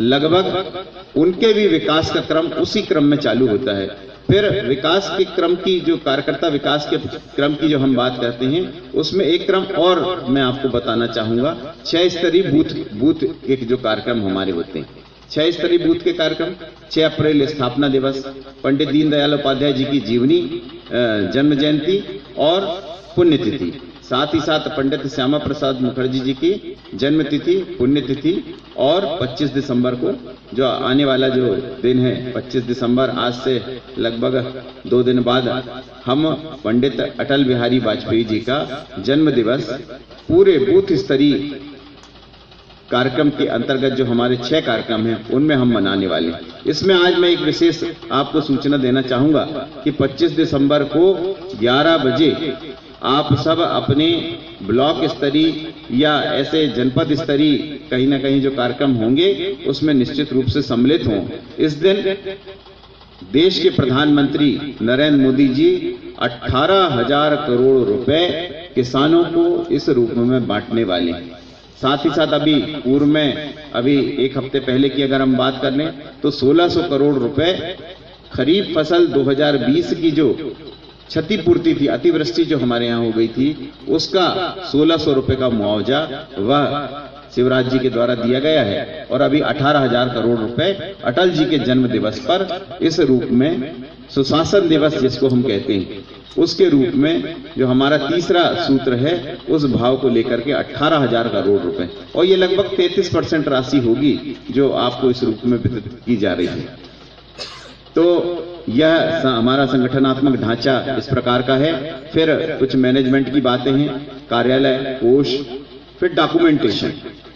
लगभग उनके भी विकास का क्रम उसी क्रम में चालू होता है। फिर विकास के क्रम की जो कार्यकर्ता विकास के क्रम की जो हम बात करते हैं, उसमें एक क्रम और मैं आपको बताना चाहूंगा। 6 स्तरीय बूथ के जो कार्यक्रम हमारे होते हैं, 6 स्तरीय बूथ के कार्यक्रम, 6 अप्रैल स्थापना दिवस, पंडित दीनदयाल उपाध्याय जी की जीवनी, जन्म जयंती और पुण्यतिथि, साथ ही साथ पंडित श्यामा प्रसाद मुखर्जी जी की जन्मतिथि, पुण्यतिथि और 25 दिसंबर को जो आने वाला जो दिन है 25 दिसंबर, आज से लगभग 2 दिन बाद हम पंडित अटल बिहारी वाजपेयी जी का जन्म दिवस पूरे बूथ स्तरीय कार्यक्रम के अंतर्गत जो हमारे 6 कार्यक्रम हैं उनमें हम मनाने वाले हैं। इसमें आज मैं एक विशेष आपको सूचना देना चाहूंगा कि 25 दिसंबर को 11 बजे आप सब अपने ब्लॉक स्तरीय या ऐसे जनपद स्तरीय कहीं ना कहीं जो कार्यक्रम होंगे उसमें निश्चित रूप से सम्मिलित हों। इस दिन देश के प्रधानमंत्री नरेंद्र मोदी जी 18,000 करोड़ रुपए किसानों को इस रूप में बांटने वाले हैं। साथ ही साथ अभी पूर्व में अभी 1 हफ्ते पहले की अगर हम बात कर लें तो 1600 करोड़ रुपए खरीफ फसल 2020 की जो क्षतिपूर्ति थी, अतिवृष्टि जो हमारे यहाँ हो गई थी, उसका 1600 रुपए का मुआवजा वह शिवराज जी के द्वारा दिया गया है। और अभी 18,000 करोड़ रुपए अटल जी के जन्म दिवस पर इस रूप में सुशासन दिवस जिसको हम कहते हैं उसके रूप में जो हमारा तीसरा सूत्र है उस भाव को लेकर के 18,000 करोड़ रुपए, और ये लगभग 33% राशि होगी जो आपको इस रूप में वितरित की जा रही है। तो यह हमारा संगठनात्मक ढांचा इस प्रकार का है। फिर कुछ मैनेजमेंट की बातें हैं, कार्यालय, कोष, फिर डॉक्यूमेंटेशन,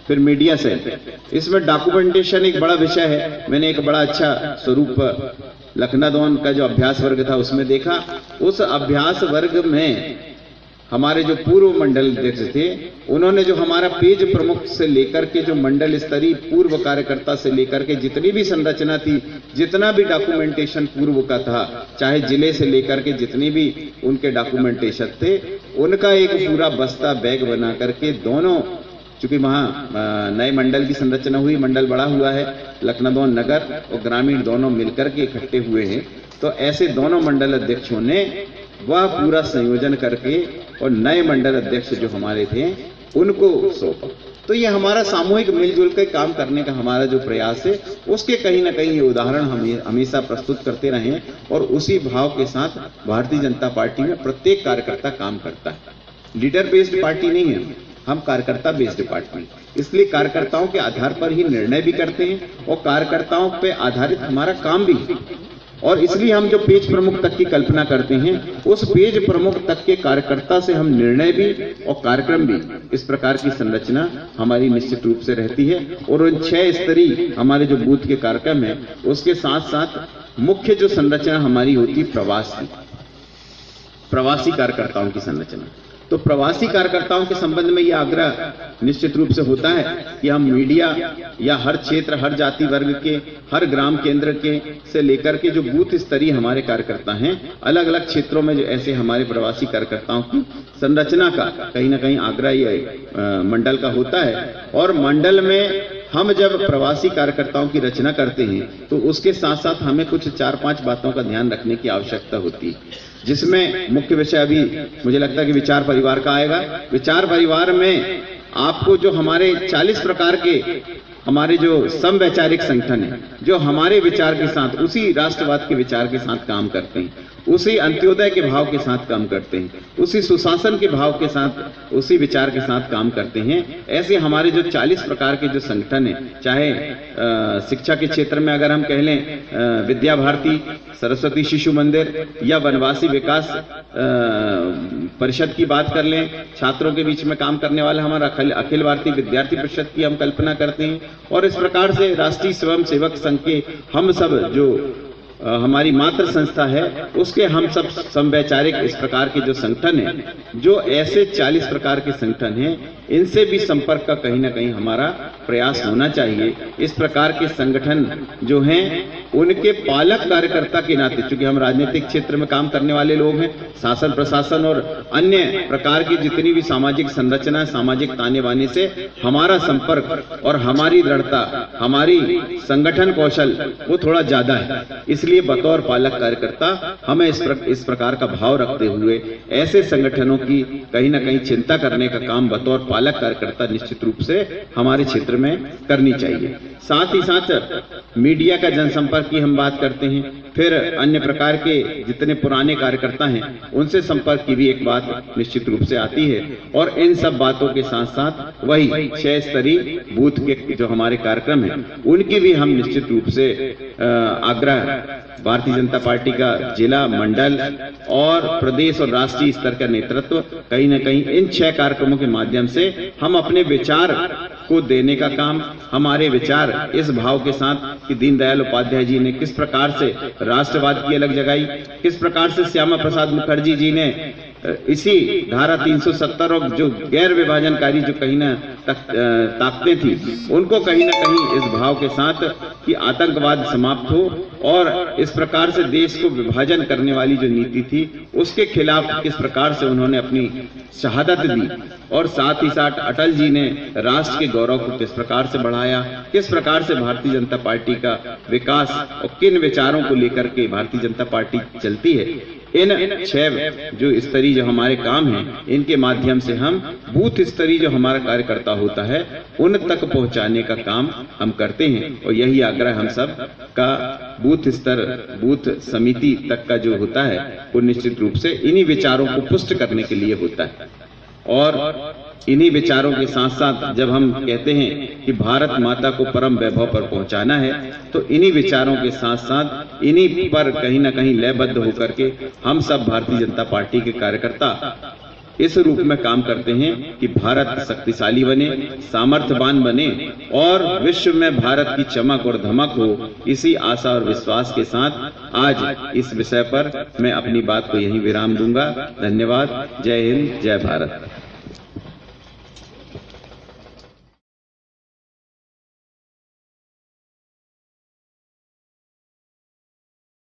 फिर मीडिया सेल। इसमें डॉक्यूमेंटेशन एक बड़ा विषय है। मैंने एक बड़ा अच्छा स्वरूप लखनऊ का जो अभ्यास वर्ग था उसमें देखा। उस अभ्यास वर्ग में हमारे जो पूर्व मंडल अध्यक्ष थे उन्होंने जो हमारा पेज प्रमुख से लेकर के जो मंडल स्तरीय पूर्व कार्यकर्ता से लेकर के जितनी भी संरचना थी, जितना भी डॉक्यूमेंटेशन पूर्व का था, चाहे जिले से लेकर के जितने भी उनके डॉक्यूमेंटेशन थे, उनका एक पूरा बस्ता बैग बना करके दोनों, चूंकि वहां नए मंडल की संरचना हुई, मंडल बड़ा हुआ है, लखनऊ नगर और ग्रामीण दोनों मिलकर के इकट्ठे हुए हैं, तो ऐसे दोनों मंडल अध्यक्षों ने वह पूरा संयोजन करके और नए मंडल अध्यक्ष जो हमारे थे उनको सौंपा। तो ये हमारा सामूहिक मिलजुल कर काम करने का हमारा जो प्रयास है उसके कहीं ना कहीं ये उदाहरण हम हमेशा प्रस्तुत करते रहे, और उसी भाव के साथ भारतीय जनता पार्टी में प्रत्येक कार्यकर्ता काम करता है। लीडर बेस्ड पार्टी नहीं है, हम कार्यकर्ता बेस्ड पार्टी, इसलिए कार्यकर्ताओं के आधार पर ही निर्णय भी करते हैं और कार्यकर्ताओं पे आधारित हमारा काम भी है। और इसलिए हम जो पेज प्रमुख तक की कल्पना करते हैं उस पेज प्रमुख तक के कार्यकर्ता से हम निर्णय भी और कार्यक्रम भी, इस प्रकार की संरचना हमारी निश्चित रूप से रहती है। और उन 6 स्तरीय हमारे जो बूथ के कार्यक्रम है उसके साथ साथ मुख्य जो संरचना हमारी होती प्रवासी कार्यकर्ताओं की संरचना। तो प्रवासी कार्यकर्ताओं के संबंध में यह आग्रह निश्चित रूप से होता है कि हम मीडिया या हर क्षेत्र, हर जाति वर्ग के, हर ग्राम केंद्र के से लेकर के जो बूथ स्तरीय हमारे कार्यकर्ता हैं, अलग अलग क्षेत्रों में जो ऐसे हमारे प्रवासी कार्यकर्ताओं की संरचना का कहीं ना कहीं आग्रह ये मंडल का होता है। और मंडल में हम जब प्रवासी कार्यकर्ताओं की रचना करते हैं तो उसके साथ साथ हमें कुछ 4-5 बातों का ध्यान रखने की आवश्यकता होती है, जिसमें मुख्य विषय अभी मुझे लगता है कि विचार परिवार का आएगा। विचार परिवार में आपको जो हमारे 40 प्रकार के हमारे जो समवैचारिक संगठन है, जो हमारे विचार के साथ, उसी राष्ट्रवाद के विचार के साथ काम करते हैं, उसी अंत्योदय के भाव के साथ काम करते हैं, उसी सुशासन के भाव के साथ, उसी विचार के साथ काम करते हैं, ऐसे हमारे जो 40 प्रकार के जो संगठन है, चाहे शिक्षा के क्षेत्र में अगर हम कह लें विद्या भारती, सरस्वती शिशु मंदिर या वनवासी विकास परिषद की बात कर लें, छात्रों के बीच में काम करने वाला हमारा अखिल भारतीय विद्यार्थी परिषद की हम कल्पना करते हैं, और इस प्रकार से राष्ट्रीय स्वयं सेवक संघ के हम सब जो हमारी मातृ संस्था है उसके हम सब समवैचारिक इस प्रकार के जो संगठन हैं, जो ऐसे 40 प्रकार के संगठन हैं, इनसे भी संपर्क का कहीं ना कहीं हमारा प्रयास होना चाहिए। इस प्रकार के संगठन जो हैं उनके पालक कार्यकर्ता के नाते, चूंकि हम राजनीतिक क्षेत्र में काम करने वाले लोग हैं, शासन प्रशासन और अन्य प्रकार की जितनी भी सामाजिक संरचना, सामाजिक ताने बाने से हमारा संपर्क और हमारी दृढ़ता, हमारी संगठन कौशल वो थोड़ा ज्यादा है। इसलिए बतौर पालक कार्यकर्ता हमें इस प्रकार का भाव रखते हुए ऐसे संगठनों की कहीं ना कहीं चिंता करने का काम बतौर पालक कार्यकर्ता निश्चित रूप से हमारे क्षेत्र में करनी चाहिए। साथ ही साथ मीडिया का जनसंपर्क की हम बात करते हैं, फिर अन्य प्रकार के जितने पुराने कार्यकर्ता हैं उनसे संपर्क की भी एक बात निश्चित रूप से आती है। और इन सब बातों के साथ साथ वही 6 स्तरीय बूथ के जो हमारे कार्यक्रम हैं उनकी भी हम निश्चित रूप से आग्रह भारतीय जनता पार्टी का जिला, मंडल और प्रदेश और राष्ट्रीय स्तर का नेतृत्व कहीं न कहीं इन 6 कार्यक्रमों के माध्यम से हम अपने विचार को देने का काम, हमारे विचार इस भाव के साथ कि दीनदयाल उपाध्याय जी ने किस प्रकार से राष्ट्रवाद की अलग जगाई, किस प्रकार से श्यामा प्रसाद मुखर्जी जी ने इसी धारा 370 और जो गैर विभाजनकारी जो कहीं न ताकतें थी उनको कहीं न कहीं इस भाव के साथ कि आतंकवाद समाप्त हो और इस प्रकार से देश को विभाजन करने वाली जो नीति थी उसके खिलाफ किस प्रकार से उन्होंने अपनी शहादत दी और साथ ही साथ अटल जी ने राष्ट्र के गौरव को किस प्रकार से बढ़ाया, किस प्रकार से भारतीय जनता पार्टी का विकास और किन विचारों को लेकर के भारतीय जनता पार्टी चलती है। इन 6 जो स्तरीय जो हमारे काम हैं इनके माध्यम से हम बूथ स्तरीय जो हमारा कार्यकर्ता होता है उन तक पहुंचाने का काम हम करते हैं। और यही आग्रह हम सब का बूथ स्तर, बूथ समिति तक का जो होता है वो निश्चित रूप से इन्हीं विचारों को पुष्ट करने के लिए होता है। और इन्हीं विचारों के साथ साथ जब हम कहते हैं कि भारत माता को परम वैभव पर पहुंचाना है तो इन्हीं विचारों के साथ साथ इन्हीं पर कहीं ना कहीं लयबद्ध होकर के हम सब भारतीय जनता पार्टी के कार्यकर्ता इस रूप में काम करते हैं कि भारत शक्तिशाली बने, सामर्थ्यवान बने और विश्व में भारत की चमक और धमक हो। इसी आशा और विश्वास के साथ आज इस विषय पर मैं अपनी बात को यहीं विराम दूंगा। धन्यवाद। जय हिंद, जय भारत।